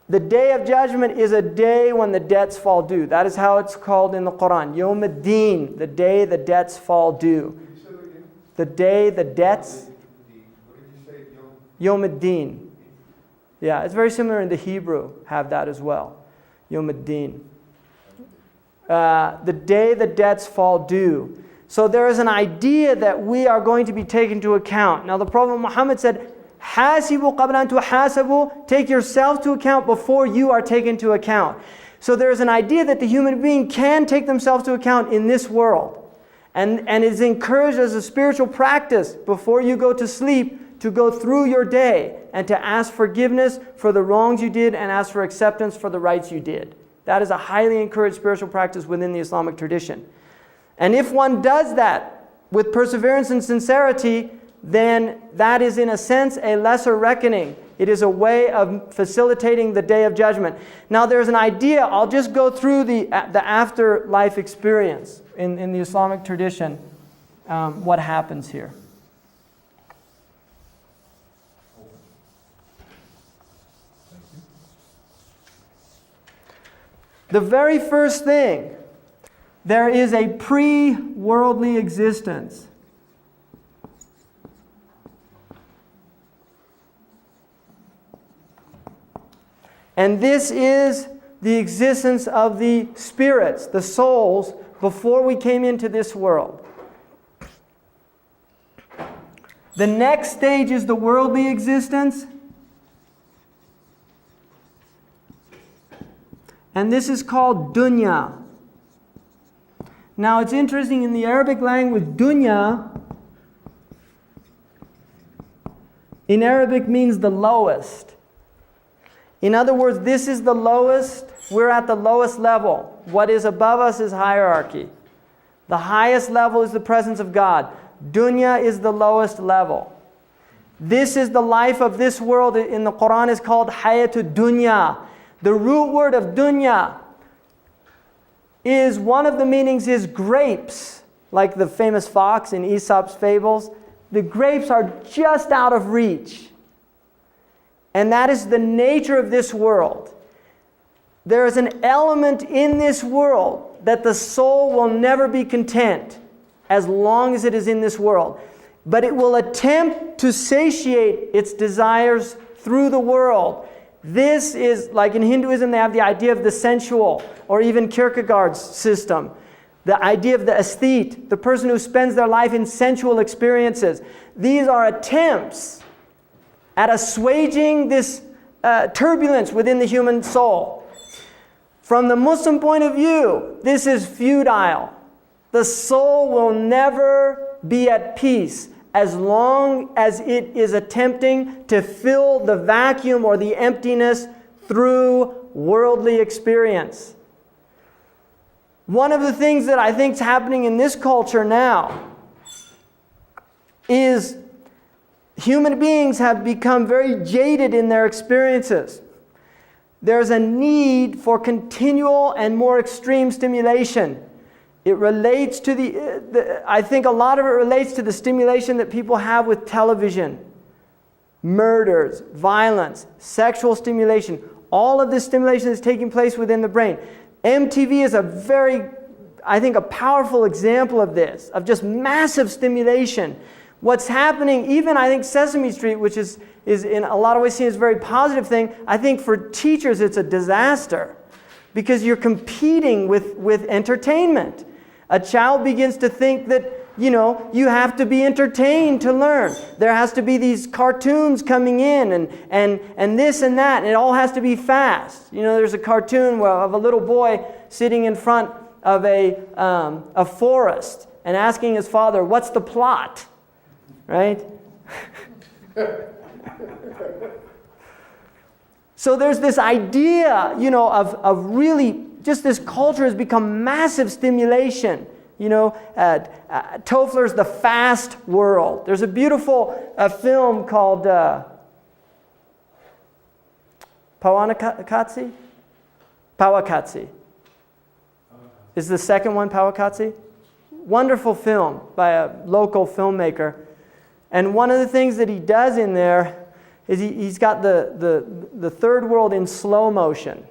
The day of judgment is a day when the debts fall due. That is how it's called in the Quran. Yawm ad-Din, the day the debts fall due. The day the debts... Yawm ad-Din. Yeah, it's very similar in the Hebrew, have that as well. Yawm ad-Din. The day the debts fall due. So there is an idea that we are going to be taken into account. Now the Prophet Muhammad said, Hasibu qabla an tuhasabu, take yourself to account before you are taken to account. So there is an idea that the human being can take themselves to account in this world. And is encouraged as a spiritual practice before you go to sleep to go through your day and to ask forgiveness for the wrongs you did and ask for acceptance for the rights you did. That is a highly encouraged spiritual practice within the Islamic tradition. And if one does that with perseverance and sincerity, then that is in a sense a lesser reckoning. It is a way of facilitating the day of judgment. Now there's an idea, I'll just go through the afterlife experience in the Islamic tradition, what happens here. The very first thing, there is a pre-worldly existence. And this is the existence of the spirits, the souls, before we came into this world. The next stage is the worldly existence. And this is called dunya. Now it's interesting, in the Arabic language, dunya in Arabic means the lowest. In other words, this is the lowest. We're at the lowest level. What is above us is hierarchy. The highest level is the presence of God. Dunya is the lowest level. This is the life of this world. In the Quran is called hayatud dunya. The root word of dunya is, one of the meanings is grapes, like the famous fox in Aesop's fables. The grapes are just out of reach. And that is the nature of this world. There is an element in this world that the soul will never be content as long as it is in this world. But it will attempt to satiate its desires through the world. This is, like in Hinduism, they have the idea of the sensual, or even Kierkegaard's system. The idea of the aesthete, the person who spends their life in sensual experiences. These are attempts at assuaging this turbulence within the human soul. From the Muslim point of view, this is futile. The soul will never be at peace as long as it is attempting to fill the vacuum or the emptiness through worldly experience. One of the things that I think is happening in this culture now is human beings have become very jaded in their experiences. There's a need for continual and more extreme stimulation. It relates to I think a lot of it relates to the stimulation that people have with television, murders, violence, sexual stimulation. All of this stimulation is taking place within the brain. MTV is a very, I think, a powerful example of this, of just massive stimulation. What's happening, even I think Sesame Street, which is in a lot of ways seen as a very positive thing, I think for teachers it's a disaster because you're competing with entertainment. A child begins to think that you have to be entertained to learn. There has to be these cartoons coming in and this and that, and it all has to be fast. There's a cartoon of a little boy sitting in front of a forest and asking his father, "What's the plot?" Right? So there's this idea, of really, just this culture has become massive stimulation. Toffler's The Fast World. There's a beautiful film called Pawakatsi? Pawakatsi. Is the second one Pawakatsi? Wonderful film by a local filmmaker. And one of the things that he does in there is he's got the third world in slow motion.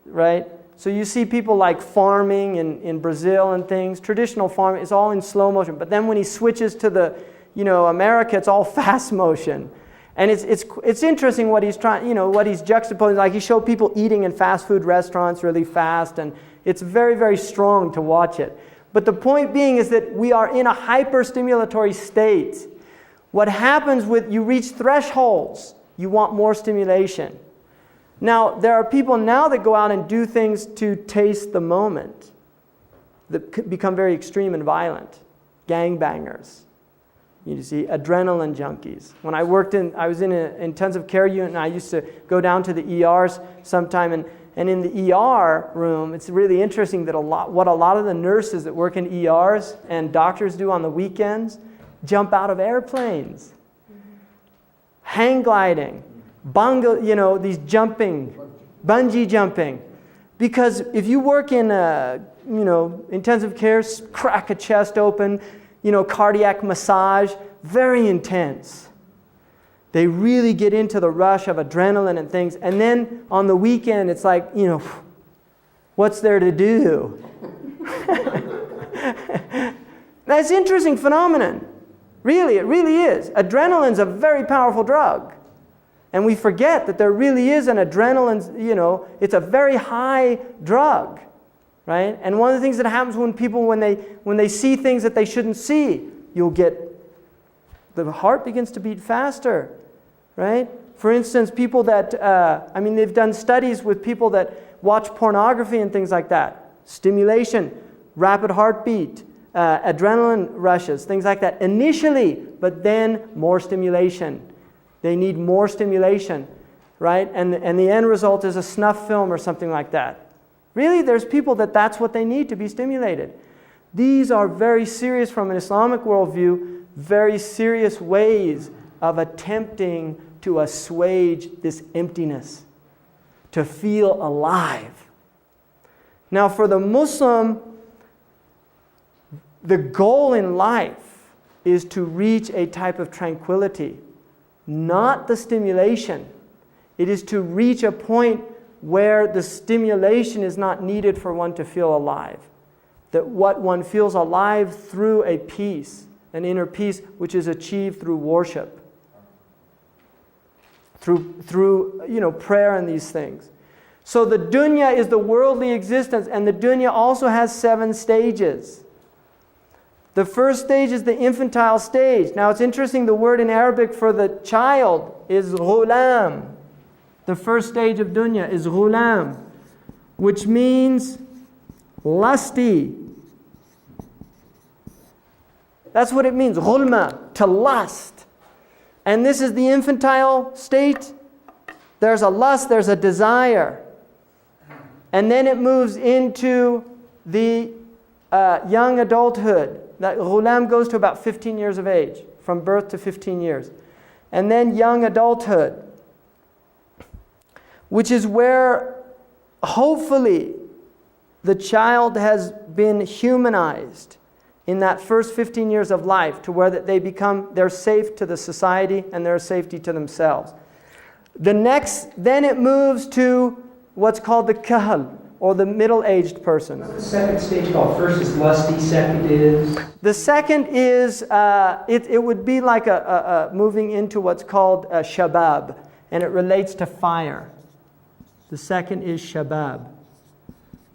Right? So you see people like farming in Brazil and things. Traditional farming is all in slow motion. But then when he switches to America, it's all fast motion. And it's interesting what he's trying, what he's juxtaposing. Like he showed people eating in fast food restaurants really fast, and it's very, very strong to watch it. But the point being is that we are in a hyper-stimulatory state. What happens you reach thresholds, you want more stimulation. Now, there are people now that go out and do things to taste the moment that become very extreme and violent. Gangbangers. You see, adrenaline junkies. When I was in an intensive care unit, and I used to go down to the ERs sometime, and in the ER room, it's really interesting that what a lot of the nurses that work in ERs and doctors do on the weekends, jump out of airplanes, hang gliding, these jumping, bungee jumping. Because if you work in intensive care, crack a chest open, cardiac massage, very intense. They really get into the rush of adrenaline and things. And then on the weekend, it's like, what's there to do? That's an interesting phenomenon. Really, it really is. Adrenaline's a very powerful drug. And we forget that there really is an adrenaline, it's a very high drug, right? And one of the things that happens when people, when they see things that they shouldn't see, the heart begins to beat faster, right? For instance, people that, they've done studies with people that watch pornography and things like that. Stimulation, rapid heartbeat, adrenaline rushes, things like that initially, but then more stimulation. They need more stimulation, right? And the end result is a snuff film or something like that. Really, there's people that's what they need to be stimulated. These are very serious, from an Islamic worldview, very serious ways of attempting to assuage this emptiness, to feel alive. Now, for the Muslim, the goal in life is to reach a type of tranquility, not the stimulation. It is to reach a point where the stimulation is not needed for one to feel alive. That what one feels alive through a peace, an inner peace, which is achieved through worship, through prayer and these things. So the dunya is the worldly existence, and the dunya also has 7 stages. The first stage is the infantile stage. Now it's interesting, the word in Arabic for the child is ghulam. The first stage of dunya is ghulam, which means lusty. That's what it means, ghulma, to lust. And this is the infantile state. There's a lust, there's a desire. And then it moves into the young adulthood. That ghulam goes to about 15 years of age, from birth to 15 years. And then young adulthood, which is where hopefully the child has been humanized in that first 15 years of life, to where that they're safe to the society and they're safety to themselves. Then it moves to what's called the kahl, or the middle-aged person. What's the second stage called? First is lusty, second is? The second is, it would be like a moving into what's called shabab, and it relates to fire. The second is shabab,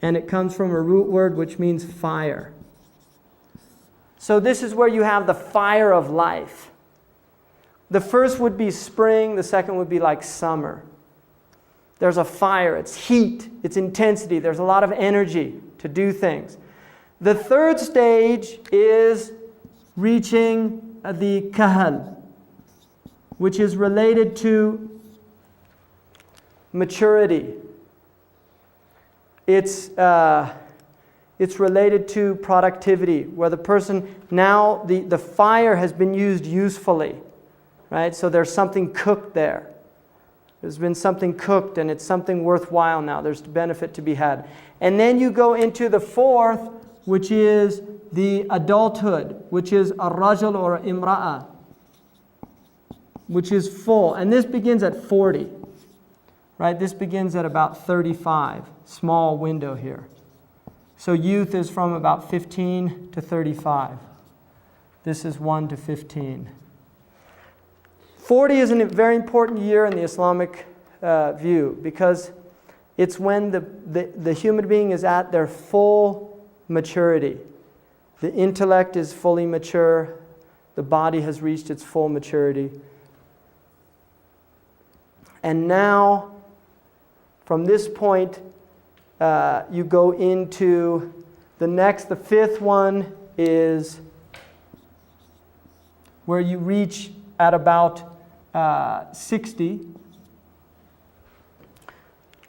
and it comes from a root word which means fire. So this is where you have the fire of life. The first would be spring, the second would be like summer. There's a fire, it's heat, it's intensity, there's a lot of energy to do things. The third stage is reaching the kahal, which is related to maturity. It's related to productivity, where the person, now the fire has been used usefully, right? So there's something cooked there. There's been something cooked and it's something worthwhile now. There's benefit to be had. And then you go into the fourth, which is the adulthood, which is a rajul or imra'a, which is full. And this begins at 40, right? This begins at about 35, small window here. So youth is from about 15 to 35. This is 1 to 15. 40 is a very important year in the Islamic view because it's when the human being is at their full maturity. The intellect is fully mature. The body has reached its full maturity. And now, from this point, you go into the fifth one is where you reach at about 60,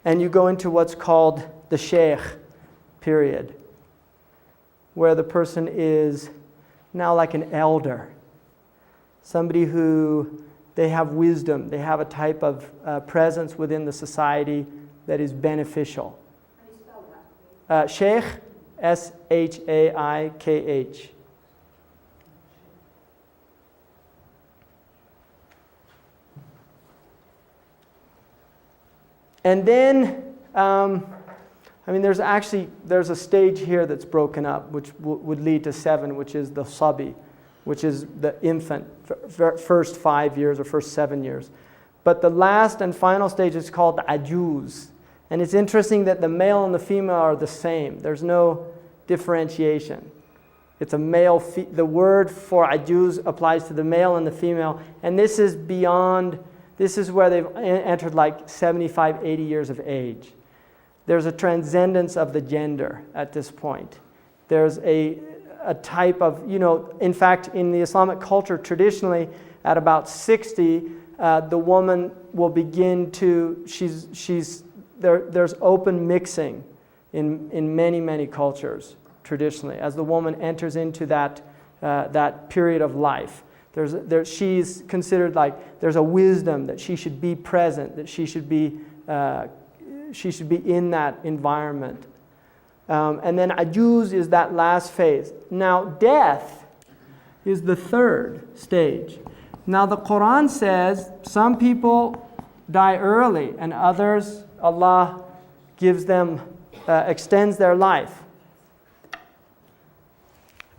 and you go into what's called the sheikh period, where the person is now like an elder, somebody who they have wisdom, they have a type of presence within the society that is beneficial. How do you spell that? Sheikh, S-H-A-I-K-H. And then, there's a stage here that's broken up, which would lead to 7, which is the sabi, which is the infant, first 5 years or first 7 years. But the last and final stage is called ajuz. And it's interesting that the male and the female are the same. There's no differentiation. It's a male, the word for ajuz applies to the male and the female. And this is beyond, this is where they've entered like 75, 80 years of age. There's a transcendence of the gender at this point. There's a type of, in fact, in the Islamic culture, traditionally, at about 60, the woman will begin to, there's open mixing in many, many cultures, traditionally, as the woman enters into that period of life. She's considered like there's a wisdom that she should be present, that she should be in that environment. And then ajuz is that last phase. Now death is the third stage. Now the Quran says some people die early and others, Allah gives them, extends their life.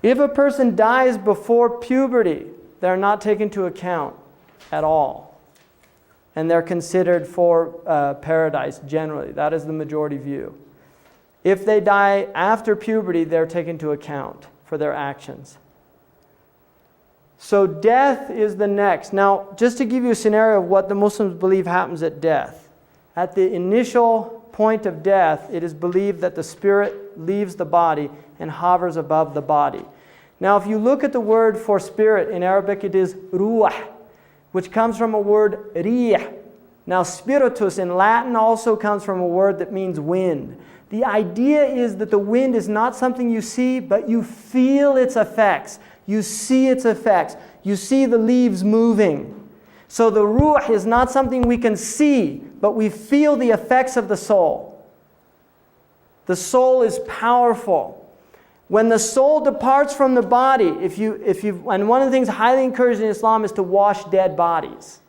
If a person dies before puberty, they're not taken into account at all. And they're considered for paradise generally. That is the majority view. If they die after puberty, they're taken into account for their actions. So death is the next. Now, just to give you a scenario of what the Muslims believe happens at death. At the initial point of death, it is believed that the spirit leaves the body and hovers above the body. Now, if you look at the word for spirit, in Arabic it is ruh, which comes from a word rih. Now, spiritus in Latin also comes from a word that means wind. The idea is that the wind is not something you see, but you feel its effects. You see its effects. You see the leaves moving. So the ruh is not something we can see, but we feel the effects of the soul. The soul is powerful. When the soul departs from the body, and one of the things highly encouraged in Islam is to wash dead bodies,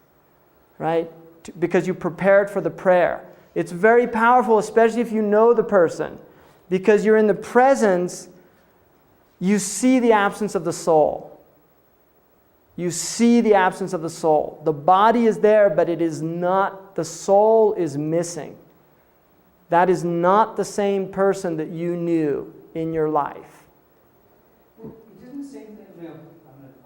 right? Because you prepared for the prayer. It's very powerful, especially if you know the person, because you're in the presence. You see the absence of the soul. You see the absence of the soul. The body is there, but it is not, the soul is missing. That is not the same person that you knew in your life. Well, it doesn't same thing?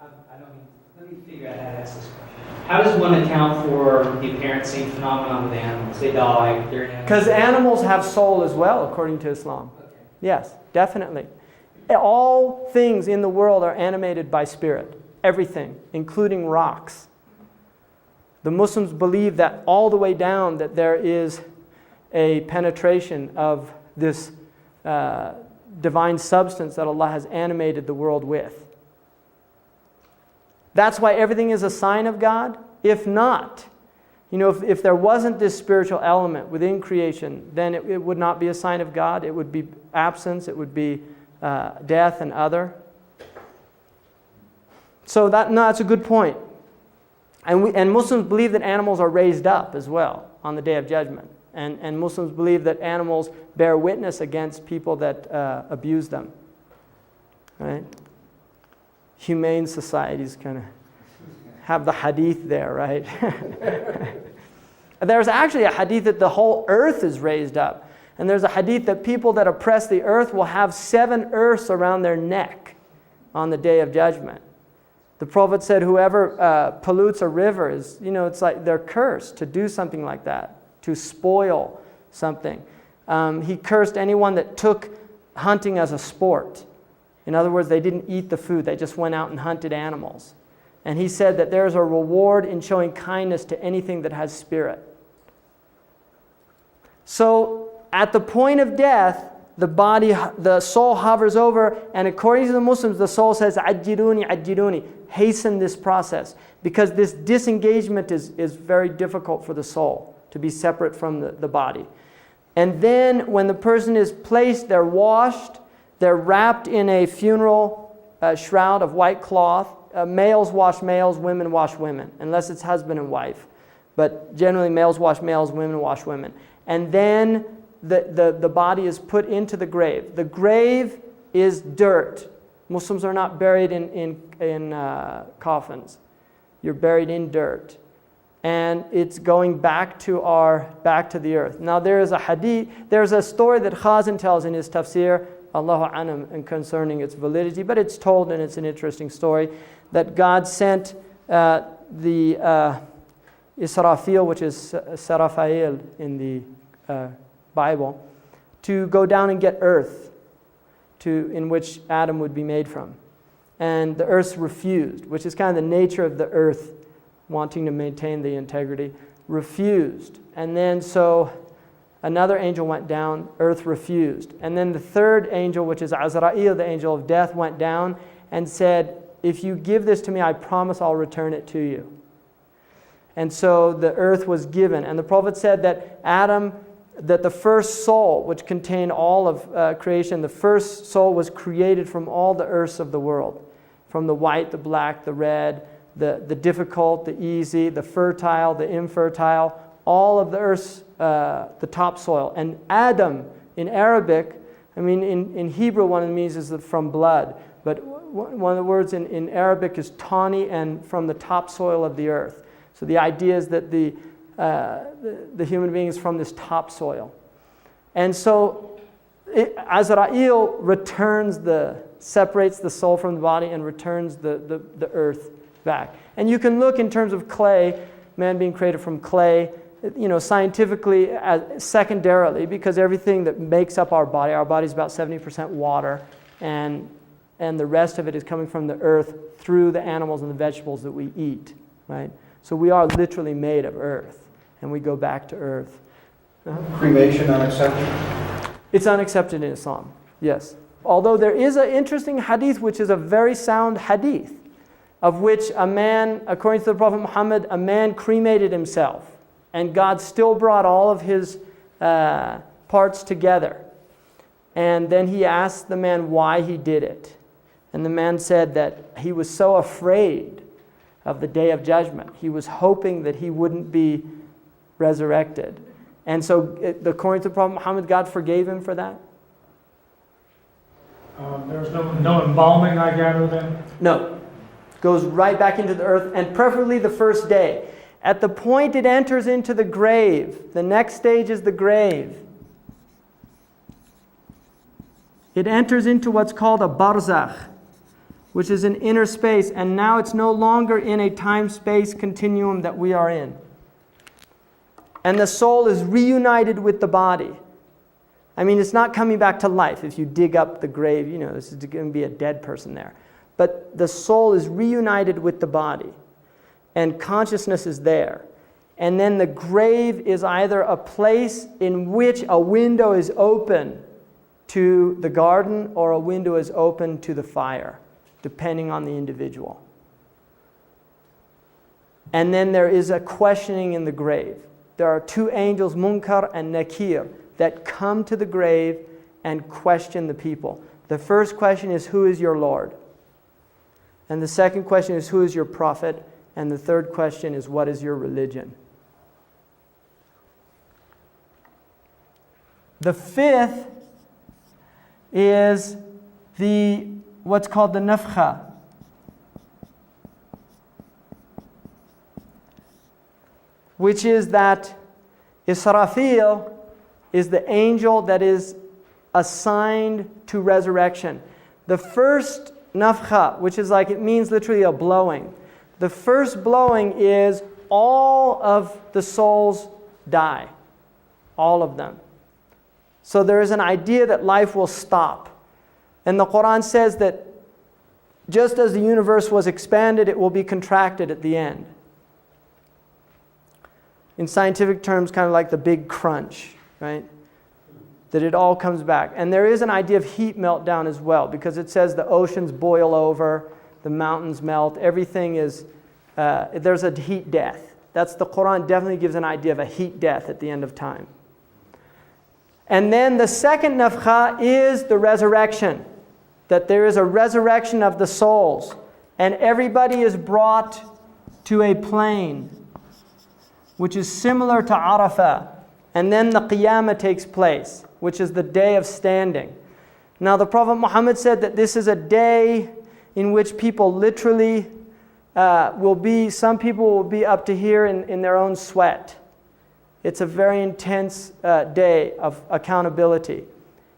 I don't mean, let me figure out how to ask this question. How does one account for the apparent same phenomenon with animals? They die, they're in Because animals have soul as well, according to Islam. Okay. Yes, definitely. All things in the world are animated by spirit. Everything, including rocks. The Muslims believe that all the way down that there is a penetration of this divine substance that Allah has animated the world with. That's why everything is a sign of God. If not, if there wasn't this spiritual element within creation, then it would not be a sign of God. It would be absence, it would be death and other. So that's a good point. And Muslims believe that animals are raised up as well on the Day of Judgment. And Muslims believe that animals bear witness against people that abuse them. Right? Humane societies kind of have the hadith there, right? There's actually a hadith that the whole earth is raised up. And there's a hadith that people that oppress the earth will have 7 earths around their neck on the Day of Judgment. The Prophet said whoever pollutes a river is, it's like they're cursed to do something like that, to spoil something. He cursed anyone that took hunting as a sport. In other words, they didn't eat the food, they just went out and hunted animals. And he said that there's a reward in showing kindness to anything that has spirit. So at the point of death, the soul hovers over, and according to the Muslims, the soul says, "Ajiruni, ajiruni," hasten this process, because this disengagement is very difficult for the soul to be separate from the body. And then when the person is placed, they're washed, they're wrapped in a funeral shroud of white cloth. Males wash males, women wash women, unless it's husband and wife. But generally males wash males, women wash women. And then the body is put into the grave. The grave is dirt. Muslims are not buried in coffins. You're buried in dirt. And it's going back to the earth. Now there's a story that Khazin tells in his tafsir, Allahu Anam, and concerning its validity, but it's told and it's an interesting story, that God sent the Israfil, which is Sarafael in the Bible, to go down and get earth in which Adam would be made from. And the earth refused, which is kind of the nature of the earth, wanting to maintain the integrity, refused. And then so another angel went down, earth refused. And then the third angel, which is Azrael, the angel of death, went down and said, "If you give this to me, I promise I'll return it to you." And so the earth was given. And the Prophet said that that the first soul, which contained all of creation, the first soul was created from all the earths of the world. From the white, the black, the red, the difficult, the easy, the fertile, the infertile, all of the earth's, the topsoil. And Adam, in Arabic, in Hebrew one of the means is from blood. But one of the words in Arabic is tawny, and from the topsoil of the earth. So the idea is that the human being is from this topsoil. And so Azrael separates the soul from the body and returns the earth back. And you can look in terms of clay, man being created from clay, scientifically, secondarily, because everything that makes up our body is about 70% water, and the rest of it is coming from the earth through the animals and the vegetables that we eat, right? So we are literally made of earth, and we go back to earth. Cremation unaccepted? It's unaccepted in Islam, yes. Although there is an interesting hadith, which is a very sound hadith, of which a man, according to the Prophet Muhammad, a man cremated himself, and God still brought all of his parts together. And then he asked the man why he did it. And the man said that he was so afraid of the Day of Judgment. He was hoping that he wouldn't be resurrected. And so, according to the Prophet Muhammad, God forgave him for that? There's no embalming, I gather, then? No. Goes right back into the earth, and preferably the first day. At the point it enters into the grave, the next stage is the grave. It enters into what's called a barzakh, which is an inner space, and now it's no longer in a time-space continuum that we are in. And the soul is reunited with the body. I mean, it's not coming back to life. If you dig up the grave, this is going to be a dead person there. But the soul is reunited with the body, and consciousness is there. And then the grave is either a place in which a window is open to the garden or a window is open to the fire, depending on the individual. And then there is a questioning in the grave. There are two angels, Munkar and Nakir, that come to the grave and question the people. The first question is, who is your Lord? And the second question is, who is your prophet? And the third question is, what is your religion? The fifth is what's called the nafkha. Which is that Israfil is the angel that is assigned to resurrection. The first nafkha, which is it means literally a blowing. The first blowing is all of the souls die. All of them. So there is an idea that life will stop. And the Quran says that just as the universe was expanded, it will be contracted at the end. In scientific terms, kind of like the big crunch, right? That it all comes back. And there is an idea of heat meltdown as well, because it says the oceans boil over, the mountains melt, everything is, there's a heat death. The Quran definitely gives an idea of a heat death at the end of time. And then the second nafkha is the resurrection. That there is a resurrection of the souls. And everybody is brought to a plane, which is similar to Arafah. And then the Qiyamah takes place, which is the day of standing. Now the Prophet Muhammad said that this is a day in which people literally some people will be up to here in their own sweat. It's a very intense day of accountability.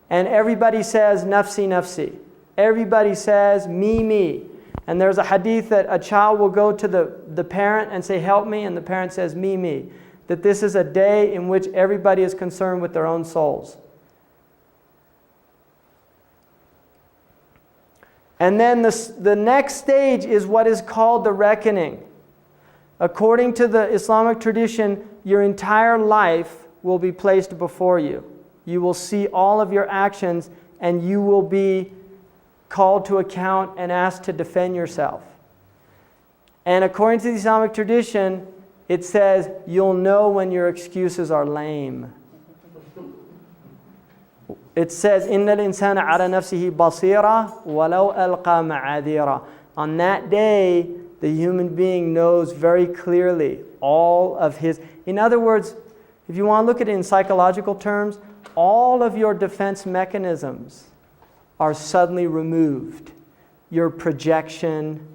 And everybody says, nafsi, nafsi. Everybody says, me, me. And there's a hadith that a child will go to the parent and say, help me, and the parent says, me, me. That this is a day in which everybody is concerned with their own souls. And then the next stage is what is called the reckoning. According to the Islamic tradition, your entire life will be placed before you. You will see all of your actions, and you will be called to account and asked to defend yourself. And according to the Islamic tradition, it says you'll know when your excuses are lame. It says, إِنَّ الْإِنسَانَ عَلَى نَفْسِهِ بَصِيرًا وَلَوْ أَلْقَى مَعَاذِيرًا. On that day, the human being knows very clearly all of his... In other words, if you want to look at it in psychological terms, all of your defense mechanisms are suddenly removed. Your projection,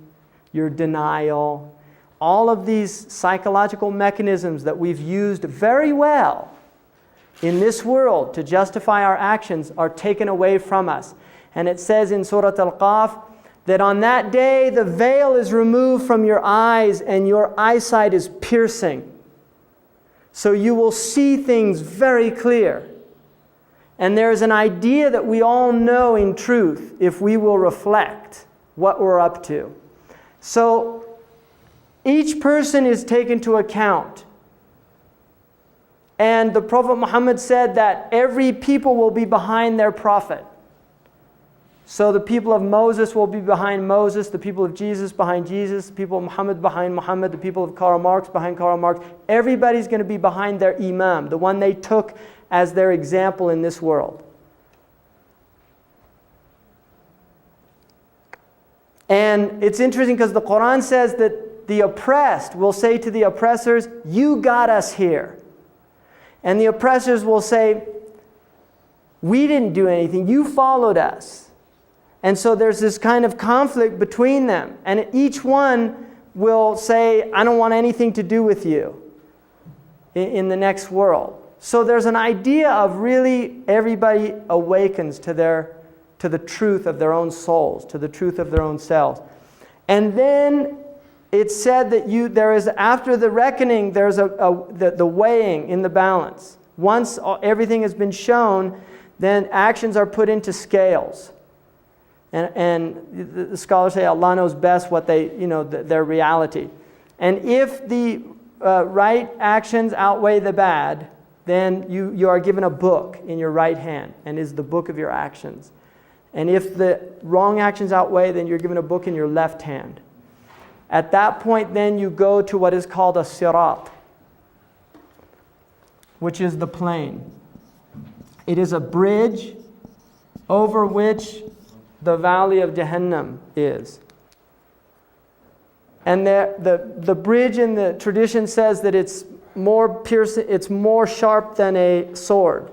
your denial, all of these psychological mechanisms that we've used very well in this world to justify our actions are taken away from us. And it says in Surah Al-Qaf that on that day the veil is removed from your eyes and your eyesight is piercing. So you will see things very clear. And there's an idea that we all know in truth if we will reflect what we're up to. So each person is taken to account. And the Prophet Muhammad said that every people will be behind their prophet. So the people of Moses will be behind Moses, the people of Jesus behind Jesus, the people of Muhammad behind Muhammad, the people of Karl Marx behind Karl Marx. Everybody's going to be behind their imam, the one they took as their example in this world. And it's interesting because the Quran says that the oppressed will say to the oppressors, you got us here. And the oppressors will say, we didn't do anything, you followed us. And so there's this kind of conflict between them. And each one will say, I don't want anything to do with you in the next world. So there's an idea of really everybody awakens to to the truth of their own souls, to the truth of their own selves. And then it's said that there is, after the reckoning, there's the weighing in the balance. Once everything has been shown, then actions are put into scales. And the scholars say Allah knows best what their reality. And if the right actions outweigh the bad, then you are given a book in your right hand, and is the book of your actions. And if the wrong actions outweigh, then you're given a book in your left hand. At that point, then you go to what is called a sirat, which is the plain. It is a bridge over which the valley of Jahannam is. And the bridge in the tradition says that it's more sharp than a sword.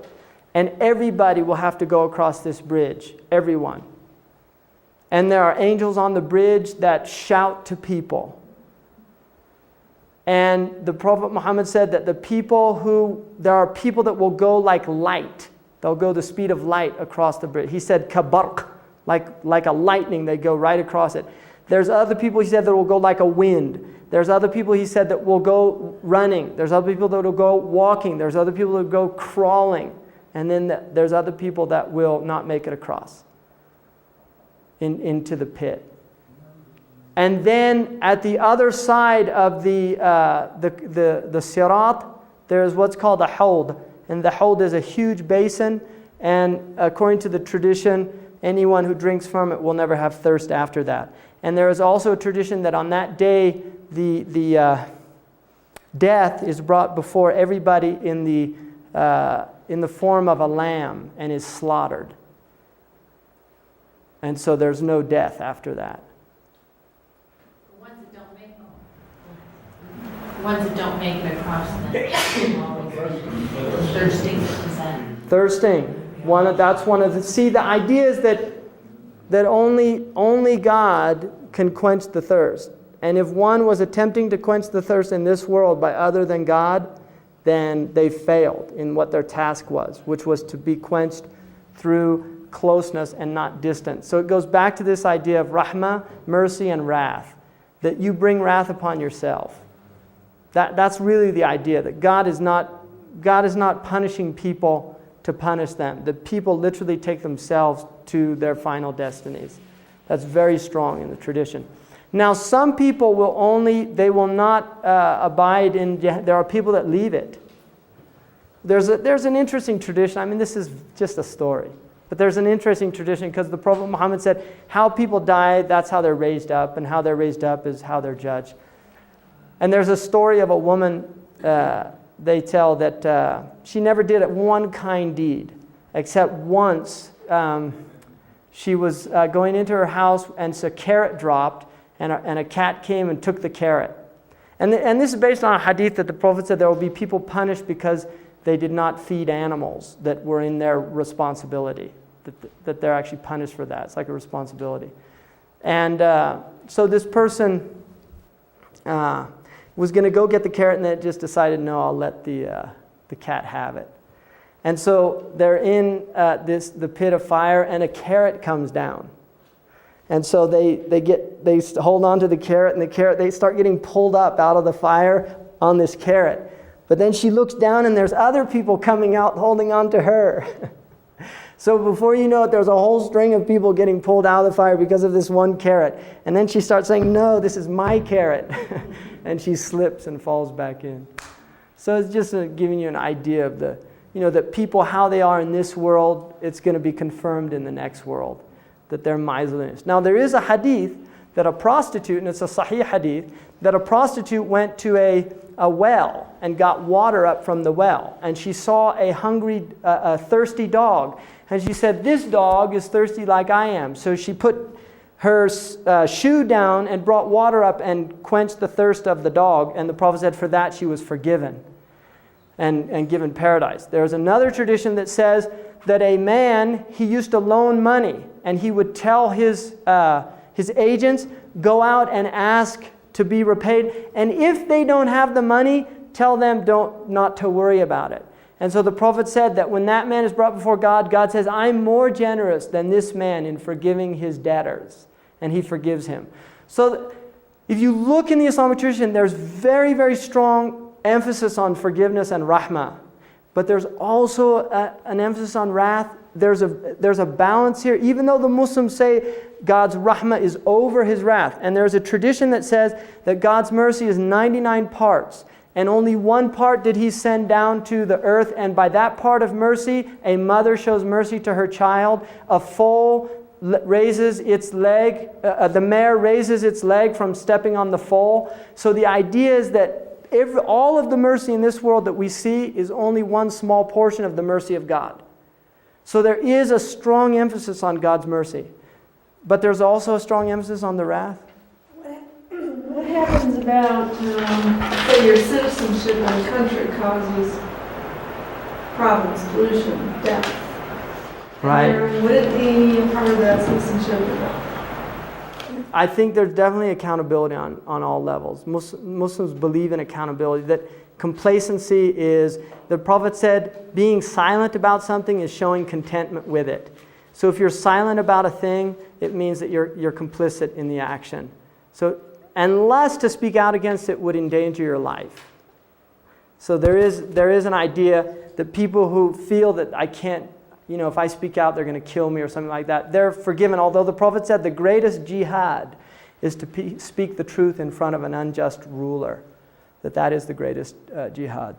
And everybody will have to go across this bridge, everyone. And there are angels on the bridge that shout to people. And the Prophet Muhammad said that there are people that will go like light. They'll go the speed of light across the bridge. He said, kabarq, like a lightning, they go right across it. There's other people, he said, that will go like a wind. There's other people, he said, that will go running. There's other people that will go walking. There's other people that will go crawling. And then there's other people that will not make it across into the pit. And then at the other side of the sirat, there's what's called a hawd. And the hawd is a huge basin. And according to the tradition, anyone who drinks from it will never have thirst after that. And there is also a tradition that on that day, the death is brought before everybody in the form of a lamb and is slaughtered. And so there's no death after that. The ones that don't make it across, then thirsting, is that? Thirsting. The idea is that only God can quench the thirst. And if one was attempting to quench the thirst in this world by other than God, then they failed in what their task was, which was to be quenched through closeness and not distance. So it goes back to this idea of rahmah, mercy, and wrath, that you bring wrath upon yourself. That's really the idea, that God is not punishing people to punish them. The people literally take themselves to their final destinies. That's very strong in the tradition. Now, some people will not abide in Jahannam. There are people that leave it. There's an interesting tradition. I mean, this is just a story. But there's an interesting tradition because the Prophet Muhammad said, how people die, that's how they're raised up. And how they're raised up is how they're judged. And there's a story of a woman, they tell that she never did one kind deed. Except once she was going into her house and a carrot dropped. And a cat came and took the carrot. And this is based on a hadith that the Prophet said there will be people punished because they did not feed animals that were in their responsibility. That they're actually punished for that. It's like a responsibility. And so this person was going to go get the carrot, and then just decided, no, I'll let the cat have it. And so they're in the pit of fire, and a carrot comes down. And so they hold on to the carrot, and they start getting pulled up out of the fire on this carrot. But then she looks down, and there's other people coming out holding on to her. So before you know it, there's a whole string of people getting pulled out of the fire because of this one carrot. And then she starts saying, no, this is my carrot. And she slips and falls back in. So it's just giving you an idea of that people, how they are in this world, it's going to be confirmed in the next world. That they're miserliness. Now there is a hadith that a prostitute, and it's a sahih hadith, that a prostitute went to a well and got water up from the well. And she saw a thirsty dog. And she said, this dog is thirsty like I am. So she put her shoe down and brought water up and quenched the thirst of the dog. And the Prophet said for that she was forgiven and given paradise. There's another tradition that says that a man, he used to loan money, and he would tell his agents, go out and ask to be repaid. And if they don't have the money, tell them not to worry about it. And so the Prophet said that when that man is brought before God, God says, I'm more generous than this man in forgiving his debtors. And he forgives him. So if you look in the Islamic tradition, there's very, very strong emphasis on forgiveness and rahmah. But there's also an emphasis on wrath. There's a balance here. Even though the Muslims say God's rahmah is over his wrath. And there's a tradition that says that God's mercy is 99 parts. And only one part did he send down to the earth. And by that part of mercy, a mother shows mercy to her child. A foal raises its leg. The mare raises its leg from stepping on the foal. So the idea is that all of the mercy in this world that we see is only one small portion of the mercy of God. So there is a strong emphasis on God's mercy. But there's also a strong emphasis on the wrath. What happens about, say, your citizenship in a country causes problems, pollution, death? Right. Would it be a part of that citizenship? I think there's definitely accountability on all levels. Muslims believe in accountability, that complacency is, the Prophet said, being silent about something is showing contentment with it. So if you're silent about a thing, it means that you're complicit in the action. So unless to speak out against it would endanger your life. So there is an idea that people who feel that I can't, if I speak out, they're going to kill me or something like that, they're forgiven. Although the Prophet said the greatest jihad is to speak the truth in front of an unjust ruler. That is the greatest jihad.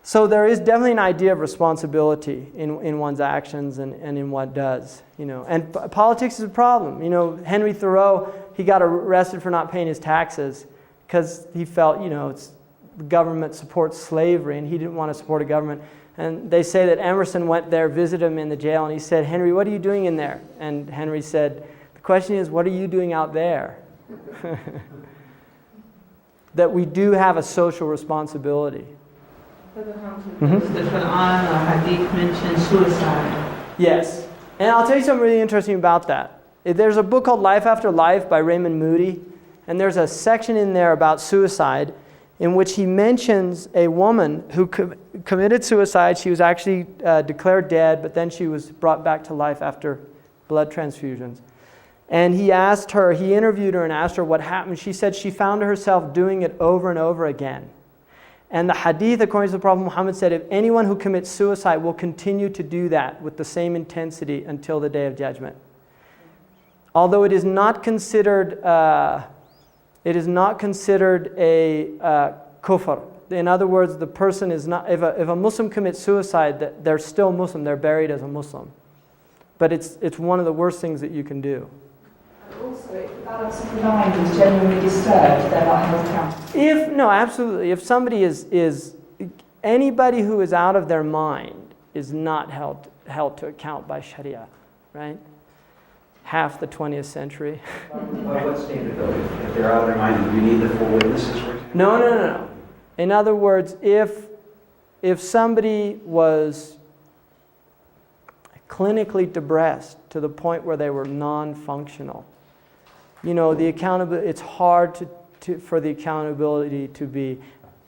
So there is definitely an idea of responsibility in one's actions and in what does. And politics is a problem. Henry Thoreau, he got arrested for not paying his taxes because he felt, the government supports slavery and he didn't want to support a government. And they say that Emerson went there, visited him in the jail, and he said, Henry, what are you doing in there? And Henry said, the question is, what are you doing out there? That we do have a social responsibility. Does the Quran or Hadith mention suicide? Yes. And I'll tell you something really interesting about that. There's a book called Life After Life by Raymond Moody, and there's a section in there about suicide in which he mentions a woman who committed suicide. She was actually declared dead, but then she was brought back to life after blood transfusions. And he interviewed her and asked her what happened. She said she found herself doing it over and over again. And the hadith, according to the Prophet Muhammad, said if anyone who commits suicide will continue to do that with the same intensity until the Day of Judgment. Although it is not considered a kufr. In other words, the person is not, if a Muslim commits suicide, they're still Muslim, they're buried as a Muslim. But it's one of the worst things that you can do. Also, if the balance of the mind is genuinely disturbed, they're not held accountable. No, absolutely. If somebody anybody who is out of their mind is not held to account by Sharia, right? Half the 20th century. By what standard, though? If they're out of their mind, do you need the full witnesses, for example? No. In other words, if somebody was clinically depressed to the point where they were non-functional, the accountability, it's hard for the accountability to be,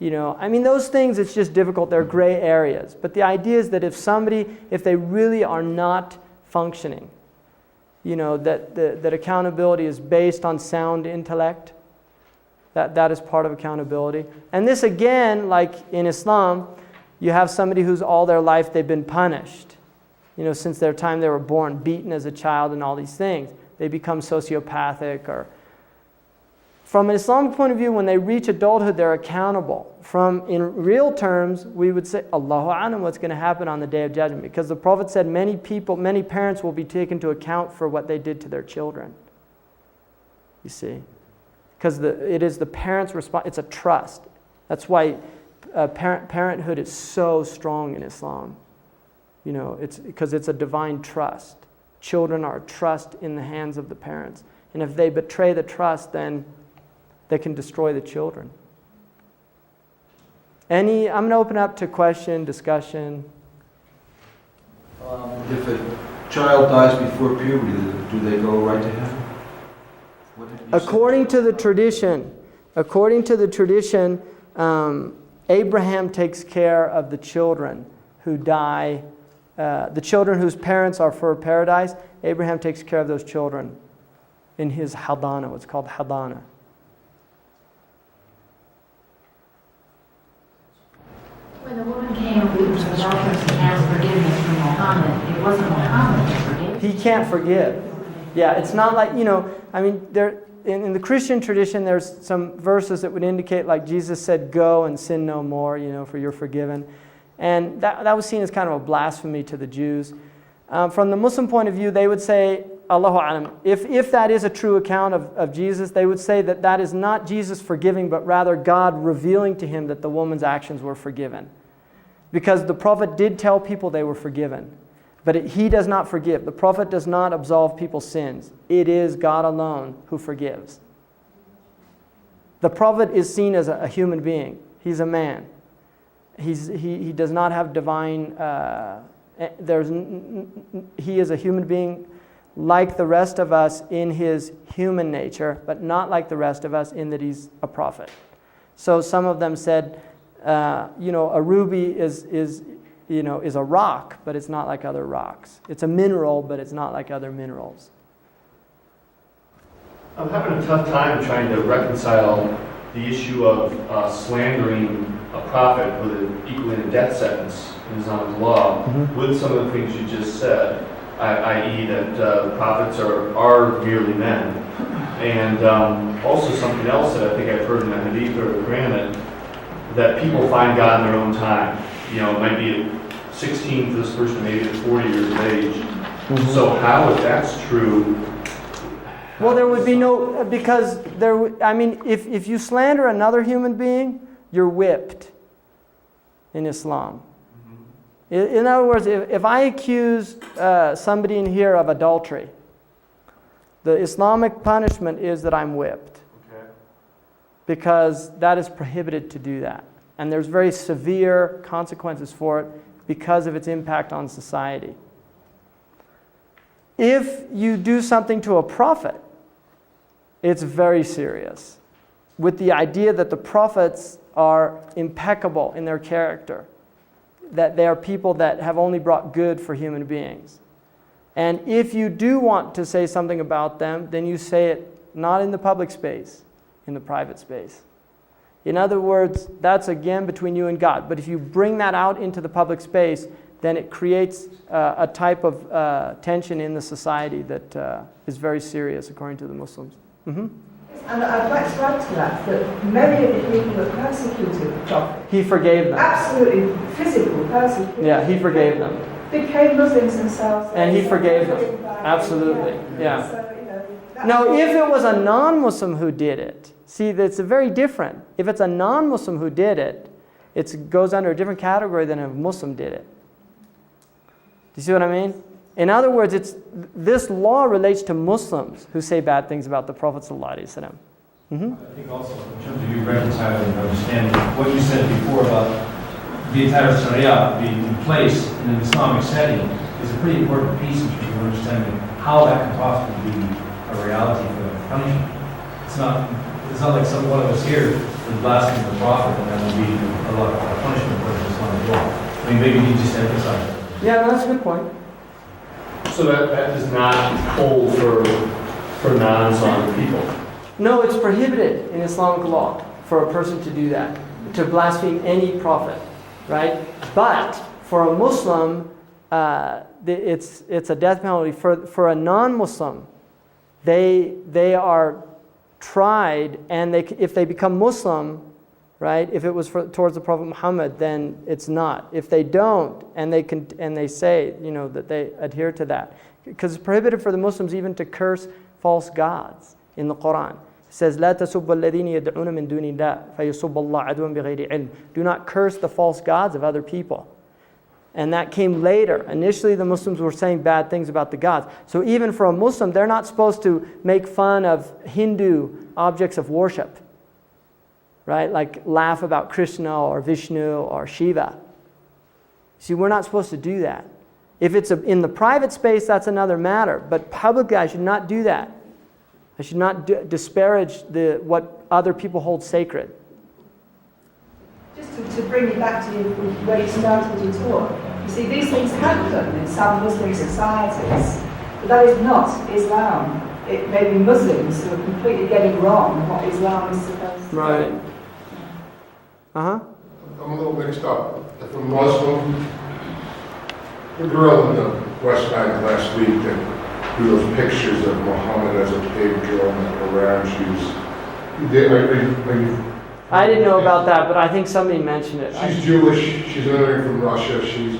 those things, it's just difficult. They're gray areas. But the idea is that if they really are not functioning, that accountability is based on sound intellect, that is part of accountability. And this, again, like in Islam, you have somebody who's all their life they've been punished. Since their time they were born, beaten as a child and all these things. They become sociopathic. Or from an Islamic point of view, when they reach adulthood, they're accountable. In real terms, we would say, Allahu A'lam, what's going to happen on the Day of Judgment. Because the Prophet said many parents will be taken to account for what they did to their children. You see? Because it is the parents' response. It's a trust. That's why parenthood is so strong in Islam. It's because it's a divine trust. Children are a trust in the hands of the parents. And if they betray the trust, then they can destroy the children. I'm going to open up to question, discussion. If a child dies before puberty, do they go right to heaven? According to the tradition, Abraham takes care of the children who die, the children whose parents are for paradise. Abraham takes care of those children in his hadana, what's called hadana. When the woman came to the doctor to ask forgiveness from Muhammad, it wasn't Muhammad that forgave. He can't forgive. Yeah, it's not like, I mean, in the Christian tradition, there's some verses that would indicate, like Jesus said, go and sin no more, for you're forgiven. And that was seen as kind of a blasphemy to the Jews. From the Muslim point of view, they would say, Allahu Alam, if that is a true account of Jesus, they would say that is not Jesus forgiving, but rather God revealing to him that the woman's actions were forgiven. Because the Prophet did tell people they were forgiven. But he does not forgive. The Prophet does not absolve people's sins. It is God alone who forgives. The Prophet is seen as a human being. He's a man. He does not have divine... he is a human being like the rest of us in his human nature, but not like the rest of us in that he's a prophet. So some of them said, a ruby is a rock, but it's not like other rocks. It's a mineral, but it's not like other minerals. I'm having a tough time trying to reconcile the issue of slandering a prophet with equaling a death sentence in Islamic law with some of the things you just said, i.e. that prophets are merely men. And also something else that I think I've heard in the Hadith or the Quran, that people find God in their own time. It might be at 16 for this person, maybe at 40 years of age. So how, if that's true... Well, there would be no... Because, if you slander another human being, you're whipped in Islam. In other words, if I accuse somebody in here of adultery, the Islamic punishment is that I'm whipped. Okay. Because that is prohibited to do that. And there's very severe consequences for it because of its impact on society. If you do something to a prophet, it's very serious, with the idea that the prophets are impeccable in their character, that they are people that have only brought good for human beings. And if you do want to say something about them, then you say it not in the public space, in the private space. In other words, that's again between you and God. But if you bring that out into the public space, then it creates a type of tension in the society that is very serious, according to the Muslims. And I'd like to add to that many of the people that persecuted the Prophet, he forgave them. Absolutely physical persecution. Yeah, he forgave them. Became Muslims themselves. And he forgave them. Absolutely. Yeah. So, now, if it was a non-Muslim who did it, see, that's very different. If it's a non-Muslim who did it, it goes under a different category than if a Muslim did it. Do you see what I mean? In other words, this law relates to Muslims who say bad things about the Prophet ﷺ. I think also in terms of you reconciling and understanding what you said before about the entire Sharia being in place in an Islamic setting is a pretty important piece in terms of understanding how that can possibly be a reality for the punishment. It's not like one of us here is blaspheming the Prophet and that will be a lot of punishment for Islamic law. I mean, maybe you just emphasize that. Yeah, that's a good point. So that does not hold for non-Islamic people? No, it's prohibited in Islamic law for a person to do that, to blaspheme any prophet, right? But for a Muslim, it's a death penalty. For a non-Muslim, they are tried, and if they become Muslim, right? If it was towards the Prophet Muhammad, then it's not. If they don't, and they say, that they adhere to that, because it's prohibited for the Muslims even to curse false gods in the Quran. It says, "لا تسبوا الذين يدعون من دون الله فيسبوا الله عدوا بغير علم." Do not curse the false gods of other people. And that came later. Initially, the Muslims were saying bad things about the gods. So even for a Muslim, they're not supposed to make fun of Hindu objects of worship. Right? Like laugh about Krishna or Vishnu or Shiva. See, we're not supposed to do that. If it's in the private space, that's another matter. But publicly, I should not do that. I should not disparage what other people hold sacred. Just to bring you back to where you started your talk, you see, these things happen in some Muslim societies, but that is not Islam. It may be Muslims who are completely getting wrong what Islam is supposed to be. Right. Uh-huh. I'm a little mixed up. If a Muslim, the girl in the West Bank last week that drew those pictures of Muhammad as a pig girl in the Quran shoes. Are you I didn't know about that, but I think somebody mentioned it. She's Jewish. She's immigrating from Russia. She's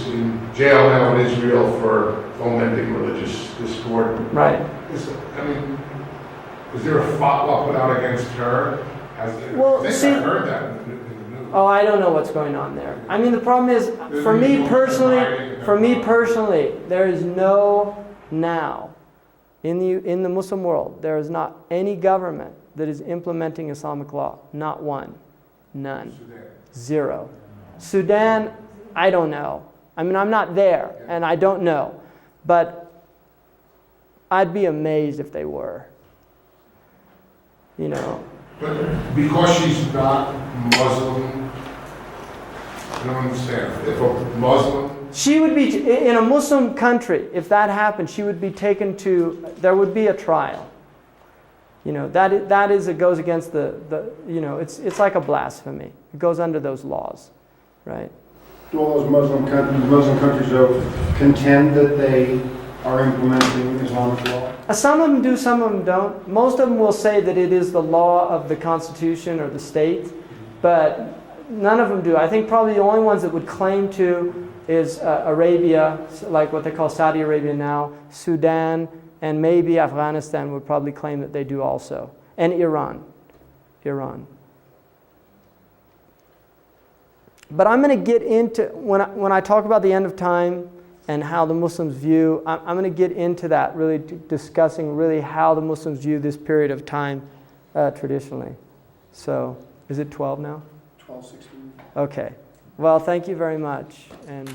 in jail now in Israel for fomenting religious discord. Right. Is there a fatwa put out against her? I heard that in the news. Oh, I don't know what's going on there. I mean, the problem is, for me personally, there is no now in the Muslim world, there is not any government that is implementing Islamic law. Not one. None. Zero. Sudan, I don't know. I mean, I'm not there, and I don't know. But I'd be amazed if they were. You know. But because she's not Muslim, I don't understand. If a Muslim... She would be, in a Muslim country, if that happened, she would be taken to, there would be a trial. You know, it goes against it's like a blasphemy. It goes under those laws, right? Do all those Muslim countries though contend that they are implementing Islamic law? Some of them do, some of them don't. Most of them will say that it is the law of the constitution or the state, but none of them do. I think probably the only ones that would claim to is Arabia, like what they call Saudi Arabia now, Sudan, and maybe Afghanistan would probably claim that they do also. And Iran. But I'm going to get into, when I talk about the end of time and how the Muslims view, I'm going to get into that, really discussing really how the Muslims view this period of time traditionally. So, is it 12 now? 12:16. Okay. Well, thank you very much. And